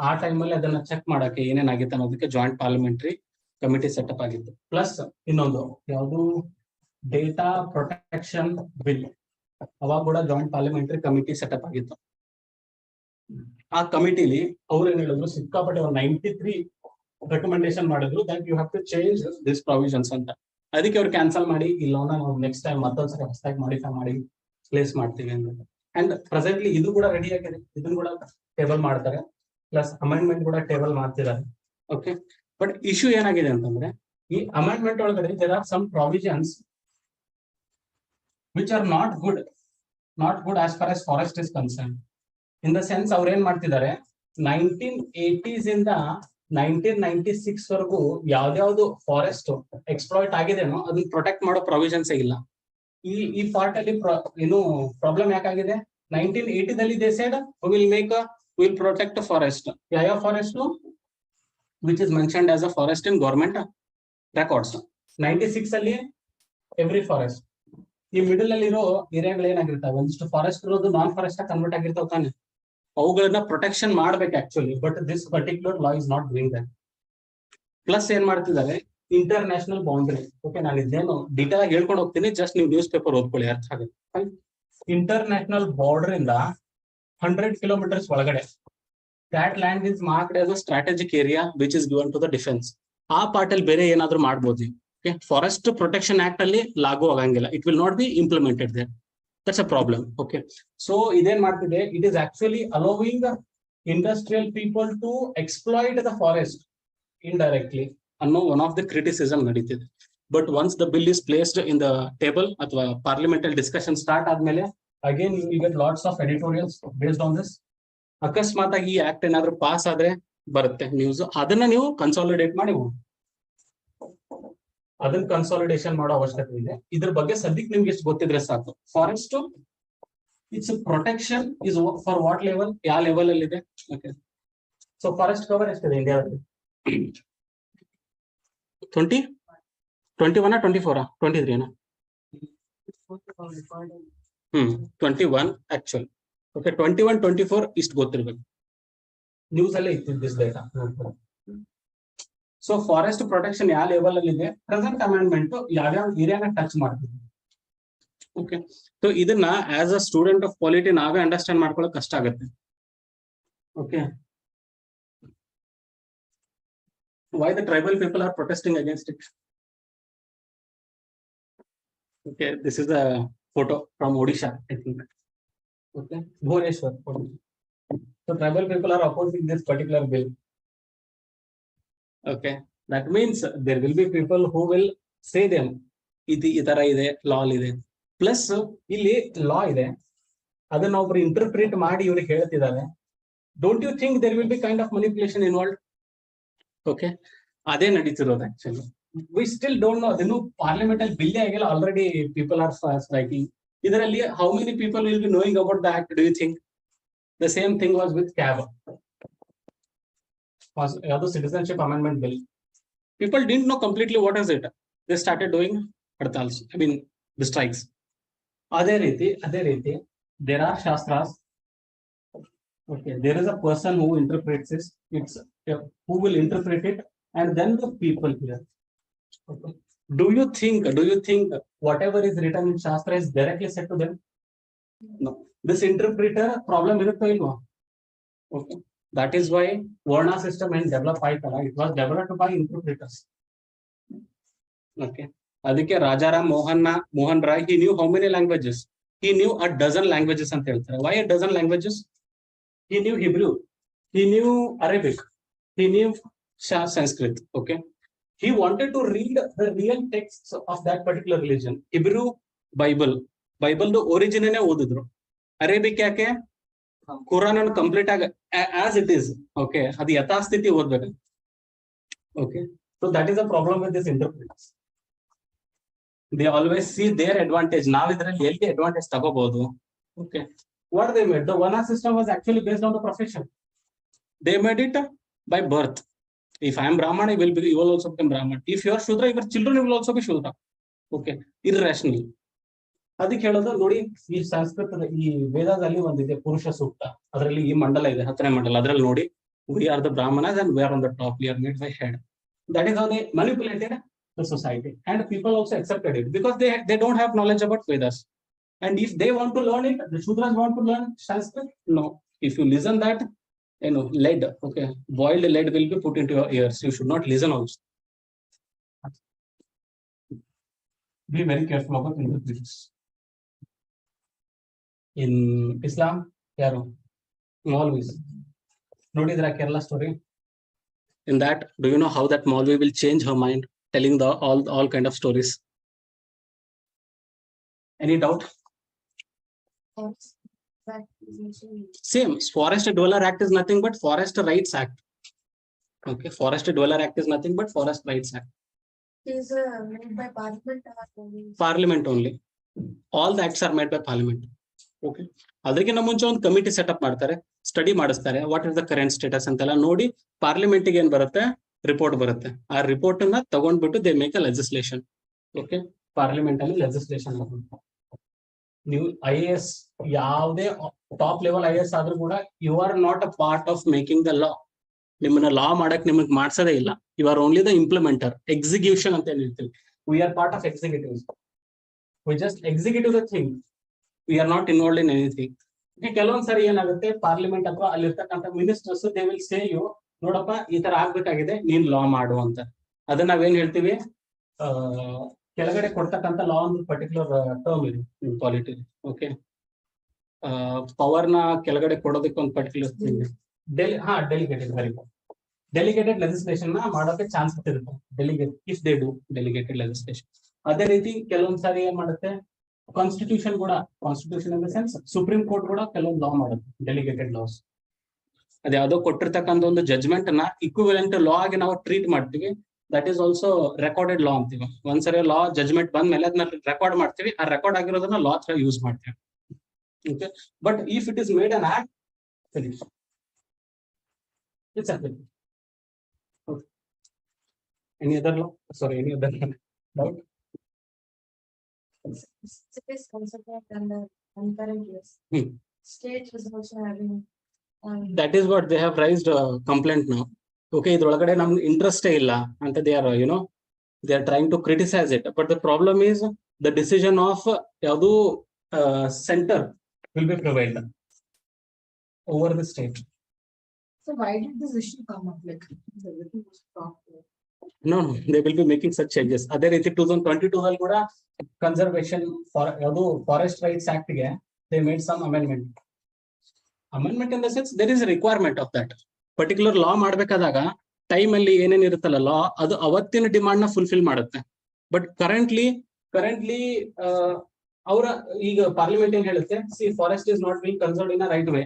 ಆ ಟೈಮಲ್ಲಿ ಅದನ್ನ ಚೆಕ್ ಮಾಡಕ್ಕೆ ಏನೇನಾಗಿತ್ತು ಅನ್ನೋದಕ್ಕೆ ಜಾಯಿಂಟ್ ಪಾರ್ಲಿಮೆಂಟರಿ ಕಮಿಟಿ ಸೆಟಪ್ ಆಗಿತ್ತು. ಪ್ಲಸ್ ಇನ್ನೊಂದು ಯಾವುದು, ಡೇಟಾ ಪ್ರೊಟೆಕ್ಷನ್ ಬಿಲ್, ಅವಾಗ ಕೂಡ ಜಾಯಿಂಟ್ ಪಾರ್ಲಿಮೆಂಟರಿ ಕಮಿಟಿ ಸೆಟಪ್ ಆಗಿತ್ತು. ಆ ಕಮಿಟಿಲಿ ಅವ್ರು ಏನ್ ಹೇಳಿದ್ರು, ಸಿಕ್ಕಾಪಟ್ಟೆ 93 ರೆಕಮೆಂಡೇಶನ್ ಮಾಡಿದ್ರು that you have to change this provisions ಅಂತ. ಅದಕ್ಕೆ ಅವ್ರು ಕ್ಯಾನ್ಸಲ್ ಮಾಡಿ ಇಲ್ಲ ನಾವು ನೆಕ್ಸ್ಟ್ ಟೈಮ್ ಮತ್ತೊಂದ್ಸರಿ ಹೊಸದಾಗಿ ಮಾಡಿಫೈ ಮಾಡಿ ಪ್ಲೇಸ್ ಮಾಡ್ತೀವಿ ಅಂತ. ಅಂಡ್ ಪ್ರೆಸೆಂಟ್ಲಿ ಇದು ಕೂಡ ರೆಡಿ ಆಗಿದೆ, ಇದನ್ನು ಕೂಡ ಟೇಬಲ್ ಮಾಡ್ತಾರೆ, ಪ್ಲಸ್ ಅಮೆಂಡ್ಮೆಂಟ್ ಕೂಡ ಟೇಬಲ್ ಮಾಡ್ತಿದ್ದಾರೆ. ಓಕೆ, ಬಟ್ ಇಶ್ಯೂ ಏನಾಗಿದೆ ಅಂತಂದ್ರೆ ಈ ಅಮೆಂಡ್ಮೆಂಟ್ ಒಳಗಡೆ there are some provisions which are not good as far as forest is concern. In the sense ಅವ್ರು ಏನ್ ಮಾಡ್ತಿದ್ದಾರೆ, 1980s ಇಂದ 1996 ವರೆಗೂ ಯಾವ್ದಾವ್ದು ಫಾರೆಸ್ಟ್ ಎಕ್ಸ್ಪ್ಲಾಯ್ಟ್ ಆಗಿದೆನೋ ಅದನ್ನ ಪ್ರೊಟೆಕ್ಟ್ ಮಾಡೋ ಪ್ರಾವಿಷನ್ಸ್ ಇಲ್ಲ. ಈ ಪಾರ್ಟ್ ಅಲ್ಲಿ ಏನು ಪ್ರಾಬ್ಲಮ್ ಯಾಕಾಗಿದೆ? 1980 they said will protect forest. ಯಾವ forest? Which is mentioned as a forest in government records. 96 ಅಲ್ಲಿ ಎವ್ರಿ ಫಾರೆಸ್ಟ್. ಈ ಮಿಡಲ್ ಅಲ್ಲಿ ಇರೋ ಏರಿಯಾಗಳು ಏನಾಗಿರ್ತಾವೆ, ಒಂದಿಷ್ಟು ಫಾರೆಸ್ಟ್ ಇರೋದು ನಾನ್ ಫಾರೆಸ್ಟ್ ಕನ್ವರ್ಟ್ ಆಗಿರ್ತಾವ ತಾನೆ, ಅವುಗಳನ್ನ ಪ್ರೊಟೆಕ್ಷನ್ ಮಾಡ್ಬೇಕು actually, but this particular law is not doing that. Plus ಏನ್ ಮಾಡ್ತಿದ್ದಾರೆ, ಇಂಟರ್ನ್ಯಾಷನಲ್ ಬೌಂಡ್ರಿ. ಓಕೆ, ನಾನು ಇದೇನು ಡೀಟೇಲ್ ಆಗಿ ಹೇಳ್ಕೊಂಡು ಹೋಗ್ತೀನಿ, ಜಸ್ಟ್ ನೀವು ನ್ಯೂಸ್ ಪೇಪರ್ ಓದ್ಕೊಳ್ಳಿ, ಅರ್ಥ ಆಗುತ್ತೆ. ಇಂಟರ್ನ್ಯಾಷನಲ್ ಬಾರ್ಡರ್ ಇಂದ 100 kilometers ಒಳಗಡೆ that land is marked as a strategic area which is given to the defense. ಆ ಪಾರ್ಟ್ ಅಲ್ಲಿ ಬೇರೆ ಏನಾದ್ರೂ ಮಾಡ್ಬೋದು. ಓಕೆ, ಫಾರೆಸ್ಟ್ ಪ್ರೊಟೆಕ್ಷನ್ ಆಕ್ಟ್ ಅಲ್ಲಿ ಲಾಗು ಆಗಂಗಿಲ್ಲ, it will not be implemented there. That's a problem. Okay, so ಇದೇನ್ ಮಾಡ್ತಿದೆ, it is actually allowing industrial people to exploit the forest indirectly ಅನ್ನೋ ಒನ್ ಆಫ್ ದ ಕ್ರಿಟಿಸಿಸಮ್ ನಡೀತಿದೆ. But once the bill is placed in the table ಅಥವಾ parliamental discussion start ಆದ್ಮೇಲೆ again you get lots of editorials based on this. ಅಕಸ್ಮಾತ್ ಆಗಿ ಈ act ಏನಾದ್ರೂ pass ಆದ್ರೆ ಬರುತ್ತೆ ನ್ಯೂಸ್, ಅದನ್ನ ನೀವು ಕನ್ಸಾಲಿಡೇಟ್ ಮಾಡಿ, ಅದನ್ನ ಕನ್ಸಾಲಿಡೇಷನ್ ಮಾಡೋ ಅವಶ್ಯಕತೆ ಇದೆ. ಇದ್ರ ಬಗ್ಗೆ ಸದ್ಯಕ್ಕೆ ನಿಮ್ಗೆ ಎಷ್ಟು ಗೊತ್ತಿದ್ರೆ ಸಾಕು. Forest it's protection is for what level, ಯಾವ ಲೆವೆಲ್ ಅಲ್ಲಿ ಇದೆ. ಓಕೆ, ಸೊ ಫಾರೆಸ್ಟ್ ಕವರ್ ಎಷ್ಟಿದೆ ಇಂಡಿಯಾದಲ್ಲಿ? 21 24 23 21 ಆಕ್ಚುಲ್. ಓಕೆ, 21 24 ಇಷ್ಟು ಗೊತ್ತಿರ್ಬೇಕು, ನ್ಯೂಸ್ ಅಲ್ಲೇ ಇತ್ತಿದ್ದಿಸ್ ಡೇಟಾ. ಸೊ ಫಾರೆಸ್ಟ್ ಪ್ರೊಟೆಕ್ಷನ್ ಯಾವ ಲೆವೆಲ್ ಅಲ್ಲಿ ಇದೆ, ಪ್ರೆಸೆಂಟ್ ಅಮೆಂಡ್ಮೆಂಟ್ ಯಾವ್ಯಾವ ಏರಿಯಾನ ಟಚ್ ಮಾಡ್ತಿದೆ. ಓಕೆ, ಸೊ ಇದನ್ನ as a student of polity ನಾವೇ ಅಂಡರ್ಸ್ಟ್ಯಾಂಡ್ ಮಾಡ್ಕೊಳ್ಳೋಕೆ ಕಷ್ಟ ಆಗುತ್ತೆ. Okay, why the tribal people are protesting against it? Okay, this is a photo from Odisha, I think. Okay, Bhubaneswar. So tribal people are opposing this particular bill. Okay, that means there will be people who will say them ಇದು ಈ ತರ ಇದೆ, ಲಾ ಇದೆ, plus ಇಲ್ಲಿ ಲಾ ಇದೆ, ಅದನ್ನ ಒಬ್ರು interpret ಮಾಡಿ ಇವ್ರಿಗೆ ಹೇಳ್ತಿದ್ದಾರೆ. Don't you think there will be kind of manipulation involve? Okay, ಅದೇ ನಡೀತಿರೋದು actually. We still don't know, ಅದೇನು ಪಾರ್ಲಿಮೆಂಟ್ ಅಲ್ಲಿ ಬಿಲ್ ಆಗಿಲ್ಲ, ಆಲ್ರೆಡಿ ಪೀಪಲ್ ಆರ್ ಸ್ಟ್ರೈಕಿಂಗ್. ಇದರಲ್ಲಿ how many people will be knowing about the act? Do you think? The same thing was with CAB, ಯಾವುದು citizenship amendment bill. People didn't know completely what is it. They started doing ಹಡ್ತಾಲ್ಸ್, I mean the strikes. ಅದೇ ರೀತಿ there are shastras. Okay, there is a person who interprets this. It's who will interpret it, and then the people here. Okay. Do you think whatever is written in shastra is directly said to them? No. This interpreter problem iruttೋ ilva? Okay. That is why Varna system and developed ಆಯ್ತಲ್ಲ, it was developed by interpreters. Okay. ಅದಕ್ಕೆ Rajaram Mohan Roy, he knew how many languages? He knew a dozen languages ಅಂತ ಹೇಳ್ತಾರೆ. Why a dozen languages? He knew Hebrew, he knew Arabic, he knew Sanskrit. Okay. He wanted to read the real texts of that particular religion. Hebrew Bible ದು origin ನೇ ಓದಿದ್ರು. Arabic ಯಾಕೆ? Quran ಅನ್ನು complete ಆಗಿ as it is. Okay, ಅದು ಯಥಾಸ್ಥಿತಿ ಓದ್ಬೇಕು. Okay, so that is a problem with this interpreters. They always see their advantage. Now ಇದರಲ್ಲಿ ಎಲ್ಲಿ advantage ತಗೋಬಹುದು? Okay, what they made, the Varna system was actually based on the profession. They made it by birth. If I am Brahman, you will also become Brahman. If you are Shudra, your children will also be Shudra. Okay, irrationally. ಅದಕ್ಕೆ ಹೇಳೋದು ನೋಡಿ, ಈ ಸಂಸ್ಕೃತದ ಈ ವೇದದಲ್ಲಿ ಒಂದಿದೆ ಪುರುಷ ಸೂಕ್ತ, ಅದರಲ್ಲಿ ಈ ಮಂಡಲ ಇದೆ, 10ನೇ ಮಂಡಲ, ಅದರಲ್ಲಿ ನೋಡಿ we are the Brahmanas and we are on the top, we are made by head. That is how they manipulated the society, and people also accepted it because they don't have knowledge about Vedas. And if they want to learn it, the Shudras want to learn Sanskrit. No, if you listen that, lead, okay, boiled lead will be put into your ears. You should not listen also. Be very careful about interpretations. In Islam, ಯಾರು Maulvis ನೋಡಿದ್ರ Kerala story? In that, do you know how that Maulvi will change her mind, telling the all kind of stories? Any doubt? Same. Forest Dweller Act is nothing but Forest Rights Act. Okay, Forest Dweller Act is nothing but Forest Rights Act. It is made by Parliament or Parliament only. All the acts are made by Parliament. Okay. ಅದಕ್ಕಿಂತ ಮುಂಚೆ ಒಂದು committee setup ಮಾಡ್ತಾರೆ, study ಮಾಡಿಸ್ತಾರೆ, what is the current status ಅಂತೆಲ್ಲ ನೋಡಿ parliament ಗೆ ಏನ್ ಬರುತ್ತೆ, ರಿಪೋರ್ಟ್ ಬರುತ್ತೆ. ಆ ರಿಪೋರ್ಟ್ ಅನ್ನ ತಗೊಂಡ್ಬಿಟ್ಟು they make a legislation. Okay, parliament ಅಲ್ಲಿ ಲೆಜಿಸ್ಲೇಷನ್. ನೀವು IAS, ಯಾವುದೇ ಟಾಪ್ ಲೆವೆಲ್ IAS ಆದ್ರೂ ಕೂಡ you are not a part of making the law. ನಿಮ್ಮನ್ನ ಲಾ ಮಾಡಕ್ ನಿಮಗ್ ಮಾಡ್ಸೋದೇ ಇಲ್ಲ. You are only the implementer, execution ಅಂತ ಹೇಳ್ತೀವಿ. We are part of executive. We just executive the thing. We are not involved in anything. ಕೆಲವೊಂದ್ ಸರಿ ಏನಾಗುತ್ತೆ, ಪಾರ್ಲಿಮೆಂಟ್ ಅಥವಾ ಅಲ್ಲಿರ್ತಕ್ಕಂಥ ministers they will say you, ನೋಡಪ್ಪ ಈ ತರ ಆಗ್ಬೇಕಾಗಿದೆ, ನೀನ್ ಲಾ ಮಾಡು ಅಂತ. ಅದನ್ನ ನಾವೇನ್ ಹೇಳ್ತೀವಿ, ಕೆಳಗಡೆ ಕೊಡ್ತಕ್ಕಂಥ ಲಾ ಒಂದು ಪರ್ಟಿಕ್ಯುಲರ್ ಟರ್ಮ್ ಇದೆ ಪಾಲಿಟಿ. ಓಕೆ, ಪವರ್ ನ ಕೆಳಗಡೆ ಕೊಡೋದಕ್ಕೆ ಒಂದು particular delegated, very good. Delegated legislation ನ ಮಾಡೋಕೆ ಚಾನ್ಸ್ ಇರುತ್ತೆ, delegate if they do delegated legislation. ಅದೇ ರೀತಿ ಕೆಲವೊಂದ್ ಸಾರಿ ಏನ್ ಮಾಡುತ್ತೆ, ಕಾನ್ಸ್ಟಿಟ್ಯೂಷನ್ ಕೂಡ, constitution in the sense supreme court ಕೂಡ ಕೆಲವೊಂದು ಲಾ ಮಾಡುತ್ತೆ, ಡೆಲಿಗೇಟೆಡ್ ಲಾಸ್. ಅದ್ಯಾವುದೋ ಕೊಟ್ಟಿರ್ತಕ್ಕಂಥ ಒಂದು ಜಜ್ಮೆಂಟ್ ನ ಇಕ್ವಿವೆಲೆಂಟ್ ಲಾ ಆಗಿ ನಾವು ಟ್ರೀಟ್ ಮಾಡ್ತೀವಿ. ದಟ್ ಈಸ್ ಆಲ್ಸೋ ರೆಕಾರ್ಡೆಡ್ ಲಾ ಅಂತೀವಿ. ಒಂದ್ಸರಿ ಲಾ ಜಜ್ಮೆಂಟ್ ಬಂದ್ಮೇಲೆ ಅದನ್ನ ರೆಕಾರ್ಡ್ ಮಾಡ್ತೀವಿ, ಆ ರೆಕಾರ್ಡ್ ಆಗಿರೋದನ್ನ ಲಾ ತರ ಯೂಸ್ ಮಾಡ್ತೀವಿ. Okay, but if it is made an act, it's applicable. Any other law, sorry, any other doubt? it is considered under concurrent years. State is also having That is what they have raised a complaint now. Okay, ಇದ್ರೊಳಗಡೆ ನಮ್ಗೆ interest ಇಲ್ಲ ಅಂತ they are trying to criticize it. But the problem is the decision of ಯಾವುದು center will be prevailed over the state. So why did this issue come up? Like everything was proper. No, they will be making such changes. ಅದೇ ರೀತಿ 2022 ಅಲ್ಲಿ ಕೂಡ conservation ಯಾವುದು forest rights act ಗೆ they made some amendment in the sense there is a requirement of that particular law ಮಾಡಬೇಕಾದಾಗ time ಅಲ್ಲಿ ಏನೇನ್ ಇರುತ್ತಲ್ಲ ಲಾ ಅದು ಅವತ್ತಿನ ಡಿಮಾಂಡ್ ನ ಫುಲ್ಫಿಲ್ ಮಾಡುತ್ತೆ. ಬಟ್ ಕರೆಂಟ್ಲಿ ಅವರ ಈಗ ಪಾರ್ಲಿಮೆಂಟ್ ಏನ್ ಹೇಳುತ್ತೆ, C forest is not being conserved in a right way.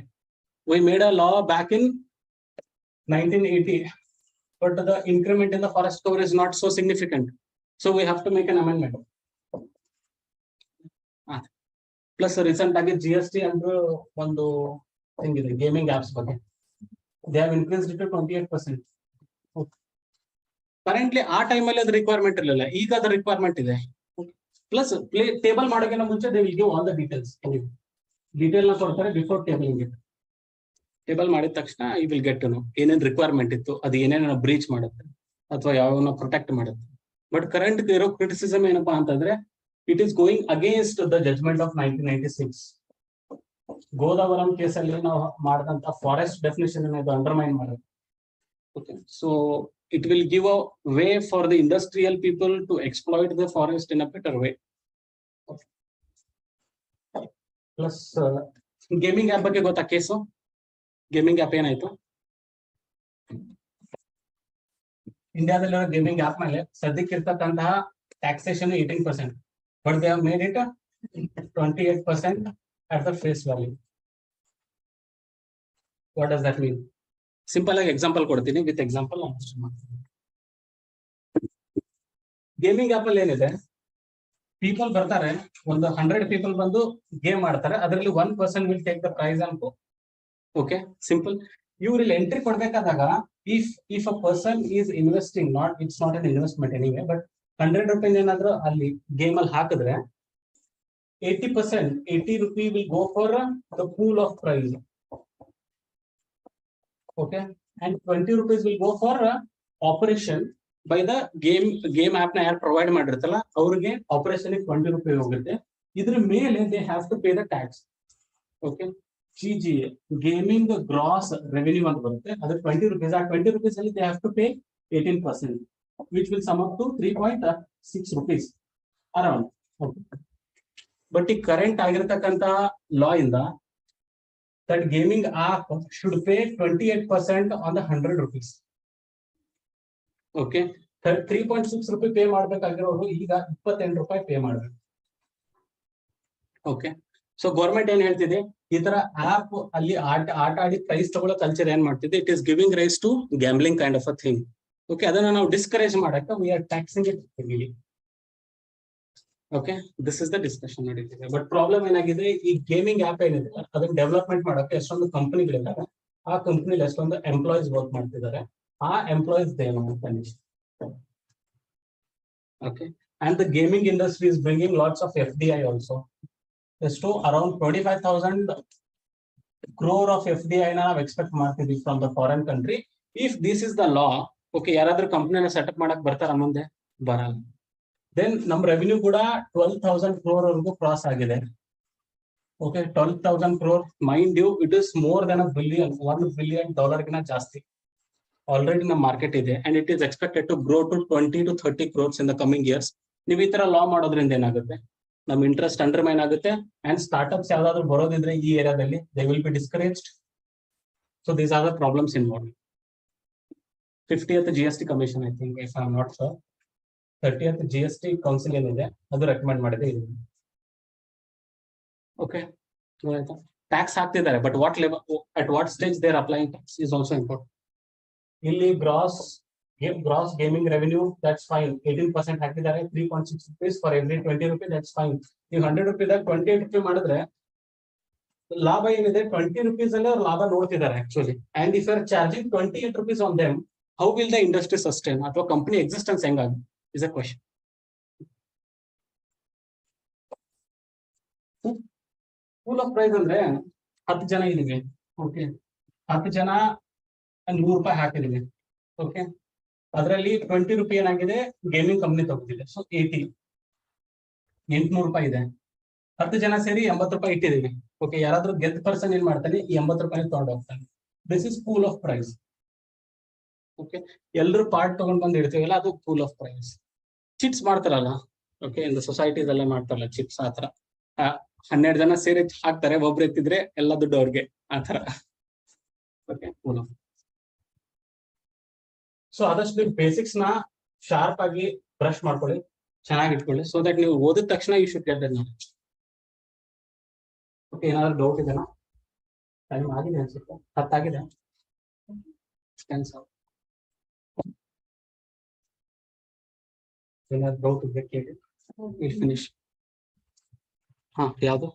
We made a law back in 1980, but the increment in the forest cover is not so significant, so we have to make an amendment. Plus recent ಆಗಿ GST ಅಂದ್ರೆ ಒಂದು ಹೆಂಗಿದೆ gaming apps ಬಗ್ಗೆ, they have increased it to 28%. Currently ಆ time ಅಲ್ಲಿ ಅದು requirement ಇರಲಿಲ್ಲ, ಈಗ ಅದು ರಿಕ್ವೈರ್ಮೆಂಟ್ ಇದೆ. ಪ್ಲಸ್ ಟೇಬಲ್ ಮಾಡೋಕ್ಕಿಂತ ಮುಂಚೆ they will give all the details. Detail ನ ಕೊಡ್ತಾರೆ ಬಿಫೋರ್ ಟೇಬಲಿಂಗ್ ಇಟ್. ಟೇಬಲ್ ಮಾಡಿದ ತಕ್ಷಣ you will get to know ಏನೇನ್ ರಿಕ್ವೈರ್ಮೆಂಟ್ ಇತ್ತು, ಅದು ಏನೇನ ಬ್ರೀಚ್ ಮಾಡುತ್ತೆ ಅಥವಾ ಯಾವನ್ನ ಪ್ರೊಟೆಕ್ಟ್ ಮಾಡುತ್ತೆ. ಬಟ್ ಕರೆಂಟ್ ಇರೋ ಕ್ರಿಟಿಸಿಸಮ್ ಏನಪ್ಪಾ ಅಂತಂದ್ರೆ, it is going against the judgment of 1996. Godavaram ಕೇಸಲ್ಲಿ ನಾವು ಮಾಡಿದಂತ ಫಾರೆಸ್ಟ್ ಡೆಫಿನಿಷನ್ ಇದು ಅಂಡರ್ಮೈನ್ ಮಾಡೋದು. Okay, so it will give a way for the industrial people to exploit the forest in a better way. Plus gaming app ಬಗ್ಗೆ ಗೊತ್ತಾ case? Gaming app ಏನಾಯ್ತು, ಇಂಡಿಯಾದಲ್ಲಿರೋ gaming app ಮೇಲೆ ಸದ್ಯಕ್ಕೆ ಇರ್ತಕ್ಕಂತಹ taxation 18%, but they have made it 28% at the face value. What does that mean? Simple ಆಗಿ example ಕೊಡ್ತೀನಿ, with example understand ಮಾಡ್ತೀನಿ. Gaming app ಅಲ್ಲಿ ಏನಿದೆ, ಪೀಪಲ್ ಬರ್ತಾರೆ, ಒಂದು 100 ಪೀಪಲ್ ಬಂದು ಗೇಮ್ ಆಡ್ತಾರೆ, ಅದರಲ್ಲಿ 1% ವಿಲ್ ಟೇಕ್ ದ ಪ್ರೈಸ್ ಅನ್ಕೋ. Okay, simple. ಇವ್ರಲ್ಲಿ ಎಂಟ್ರಿ ಕೊಡ್ಬೇಕಾದಾಗ if a person is investing, it's not an investment anyway, but 100 rupees ಏನಾದ್ರು ಅಲ್ಲಿ ಗೇಮ್ ಅಲ್ಲಿ ಹಾಕಿದ್ರೆ 80%, 80 rupees will go for the pool of prize. Okay, and 20 rupees will go for operation by the game app na yaar provide ಮಾಡಿರ್ತಾರಲ್ಲ ಅವರಿಗೆ operation 20 ರೂಪಾಯಿ ಹೋಗುತ್ತೆ. ಇದ್ರ ಮೇಲೆ they have to pay the tax. Okay, GGA gaming gross revenue ಅಂತ ಬರುತ್ತೆ, ಅದು 20 rupees. ಆ 20 rupees ಅಲ್ಲಿ they have to pay 18%, which will sum up to 3.6 rupees around. Okay. But ಈ ಕರೆಂಟ್ ಆಗಿರತಕ್ಕಂತ ಲಾ ಇಂದ that gaming app should pay 28% on the 100 rupees. Okay, 3.6 ರೂಪಾಯಿ pay ಮಾಡ್ಬೇಕಾಗಿರೋರು ಈಗ 28 ರೂಪಾಯಿ ಪೇ ಮಾಡ್ಬೇಕು. ಓಕೆ, ಸೊ ಗೌರ್ಮೆಂಟ್ ಏನ್ ಹೇಳ್ತಿದೆ, ಈ ತರ ಆಪ್ ಅಲ್ಲಿ ಆಟ ಆಡಿ ಪ್ರೈಸ್ ತಗೊಳ್ಳೋ ಕಲ್ಚರ್ ಏನ್ ಮಾಡ್ತಿದೆ, it is giving rise to gambling kind of a thing. Okay, ಅದನ್ನ ನಾವು ಡಿಸ್ಕರೇಜ್ ಮಾಡಕ್ಕೆ we are taxing it heavily. Okay, this is the discussion ನಡೀತಿದೆ. ಬಟ್ ಪ್ರಾಬ್ಲಮ್ ಏನಾಗಿದೆ, ಈ ಗೇಮಿಂಗ್ ಆಪ್ ಏನಿದೆ ಅದನ್ನ ಡೆವಲಪ್ಮೆಂಟ್ ಮಾಡಕ್ಕೆ ಎಷ್ಟೊಂದು ಕಂಪನಿಗಳಿದ್ದಾರೆ, ಆ ಕಂಪನಿಲಿ ಎಷ್ಟೊಂದು ಎಂಪ್ಲಾಯೀಸ್ ವರ್ಕ್ ಮಾಡ್ತಿದ್ದಾರೆ, ಆ ಎಂಪ್ಲಾಯೀಸ್ ಏನು ಅಂತ. Okay, and the gaming industry is bringing lots of FDI also. ಎಷ್ಟು ಅರೌಂಡ್ 25,000 crore ಆಫ್ FDI ನಾವು ಎಕ್ಸ್ಪೆಕ್ಟ್ ಮಾಡ್ತಿದ್ವಿ from the foreign country. If this is the law, okay, ಯಾರಾದ್ರೂ ಕಂಪನಿನ ಸೆಟಪ್ ಮಾಡಕ್ ಬರ್ತಾರ ಮುಂದೆ? ಬರಲ್ಲ. ದೆನ್ ನಮ್ ರೆವಿನ್ಯೂ ಕೂಡ 12,000 crore ವರೆಗೂ ಕ್ರಾಸ್ ಆಗಿದೆ. Okay, 12,000 crore, mind you, it is more than $1 billion ಗಿನ ಜಾಸ್ತಿ ಆಲ್ರೆಡಿ ನಮ್ಮ ಮಾರ್ಕೆಟ್ ಇದೆ, and it is expected to grow to 20 to 30 crores in the coming years. ನೀವು ಈ ತರ ಲಾ ಮಾಡೋದ್ರಿಂದ ಏನಾಗುತ್ತೆ, ನಮ್ ಇಂಟ್ರೆಸ್ಟ್ ಅಂಡರ್ಮೈನ್ ಆಗುತ್ತೆ, ಅಂಡ್ ಸ್ಟಾರ್ಟ್ಅಪ್ಸ್ ಯಾವ್ದಾದ್ರು ಬರೋದಿದ್ರೆ ಈ ಏರಿಯಾದಲ್ಲಿ they will be discouraged. So these are the problems involve. 50th GST commission, I think, if I am not sure, 30th GST council ಏನಿದೆ ಅದು ರೆಕಮೆಂಡ್ ಮಾಡಿದೆ. ಓಕೆ, ಟ್ಯಾಕ್ಸ್ ಹಾಕ್ತಿದ್ದಾರೆ, but what level, at what stage they are applying tax is also important. ಇಲ್ಲಿ gross gaming revenue, that's fine, 18% ಹಾಕಿದ್ದಾರೆ, 3.6 rupees for every 20 rupees, that's fine. ನೀವು 100 ರೂಪಾಯಿದಾಗ 28 ರೂಪಾಯಿ ಮಾಡಿದ್ರೆ ಲಾಭ ಏನಿದೆ 20 ರೂಪೀಸ್ ಅಲ್ಲೇ ಅವ್ರು ಲಾಭ ನೋಡ್ತಿದ್ದಾರೆ actually. And if you are charging 28 rupees on them, how will the industry sustain, ಅಥವಾ ಕಂಪನಿ ಎಕ್ಸಿಸ್ಟೆನ್ಸ್ ಹೆಂಗಾಗುತ್ತೆ is a question. Pool of price ಅಂದ್ರೆ 10 ಜನ ಇದೀವಿ. ಓಕೆ, 10 ಜನ 100 ರೂಪಾಯಿ ಹಾಕಿದೀವಿ. ಓಕೆ, ಅದರಲ್ಲಿ 20 ರೂಪಾಯಿ ಏನಾಗಿದೆ ಗೇಮಿಂಗ್ ಕಂಪನಿ ತಗೋತಿದೆ, ಸೊ 80. 800 ರೂಪಾಯಿ ಇದೆ. 10 ಜನ ಸೇರಿ 80 ರೂಪಾಯಿ ಇಟ್ಟಿದೀವಿ. ಓಕೆ, ಯಾರಾದ್ರೂ ಗೆತ್ ಪರ್ಸನ್ ಏನ್ ಮಾಡ್ತಾನೆ, ಈ 80 ರೂಪಾಯಿ ತಗೊಂಡು ಹೋಗ್ತಾನೆ. This is pool of prize. Okay, ಎಲ್ರು ಪಾರ್ಟ್ ತಗೊಂಡ್ ಬಂದು ಇಡ್ತೀವಲ್ಲ, ಅದು ಪೂಲ್ ಆಫ್ ಪ್ರೈಸ್. ಚಿಟ್ಸ್ ಮಾಡ್ತಾರಲ್ಲ, ಓಕೆ, ಇಂದ ಸೊಸೈಟೀಸ್ ಎಲ್ಲ ಮಾಡ್ತಾರಲ್ಲ ಚಿಟ್ಸ್, ಆತರ 12 ಜನ ಸೇರಿ ಹಾಕ್ತಾರೆ, ಒಬ್ರು ಎತ್ತಿದ್ರೆ ಎಲ್ಲ ದುಡ್ಡು ಅವ್ರಿಗೆ, ಆತರ. Okay, pool of. ಸೊ ಆದಷ್ಟು ನೀವು ಬೇಸಿಕ್ಸ್ ನ ಶಾರ್ಪ್ ಆಗಿ ಬ್ರಷ್ ಮಾಡ್ಕೊಳ್ಳಿ, ಚೆನ್ನಾಗಿ ಇಟ್ಕೊಳ್ಳಿ, ಸೊ ದಟ್ ನೀವು ಓದಿದ ತಕ್ಷಣ you should get that knowledge. Okay, ಏನಾದ್ರು ಡೌಟ್ ಇದೆನಾ? ಟೈಮ್ ಆಗಿದೆ ಅನ್ಸುತ್ತೆ, 10 ಆಗಿದೆ. ಏನಾದ್ರು ಡೌಟ್ ಇದ್ರೆ ಕೇಳಿ, ವಿಲ್ ಫಿನಿಶ್. ಹಾ, ಯಾವುದು?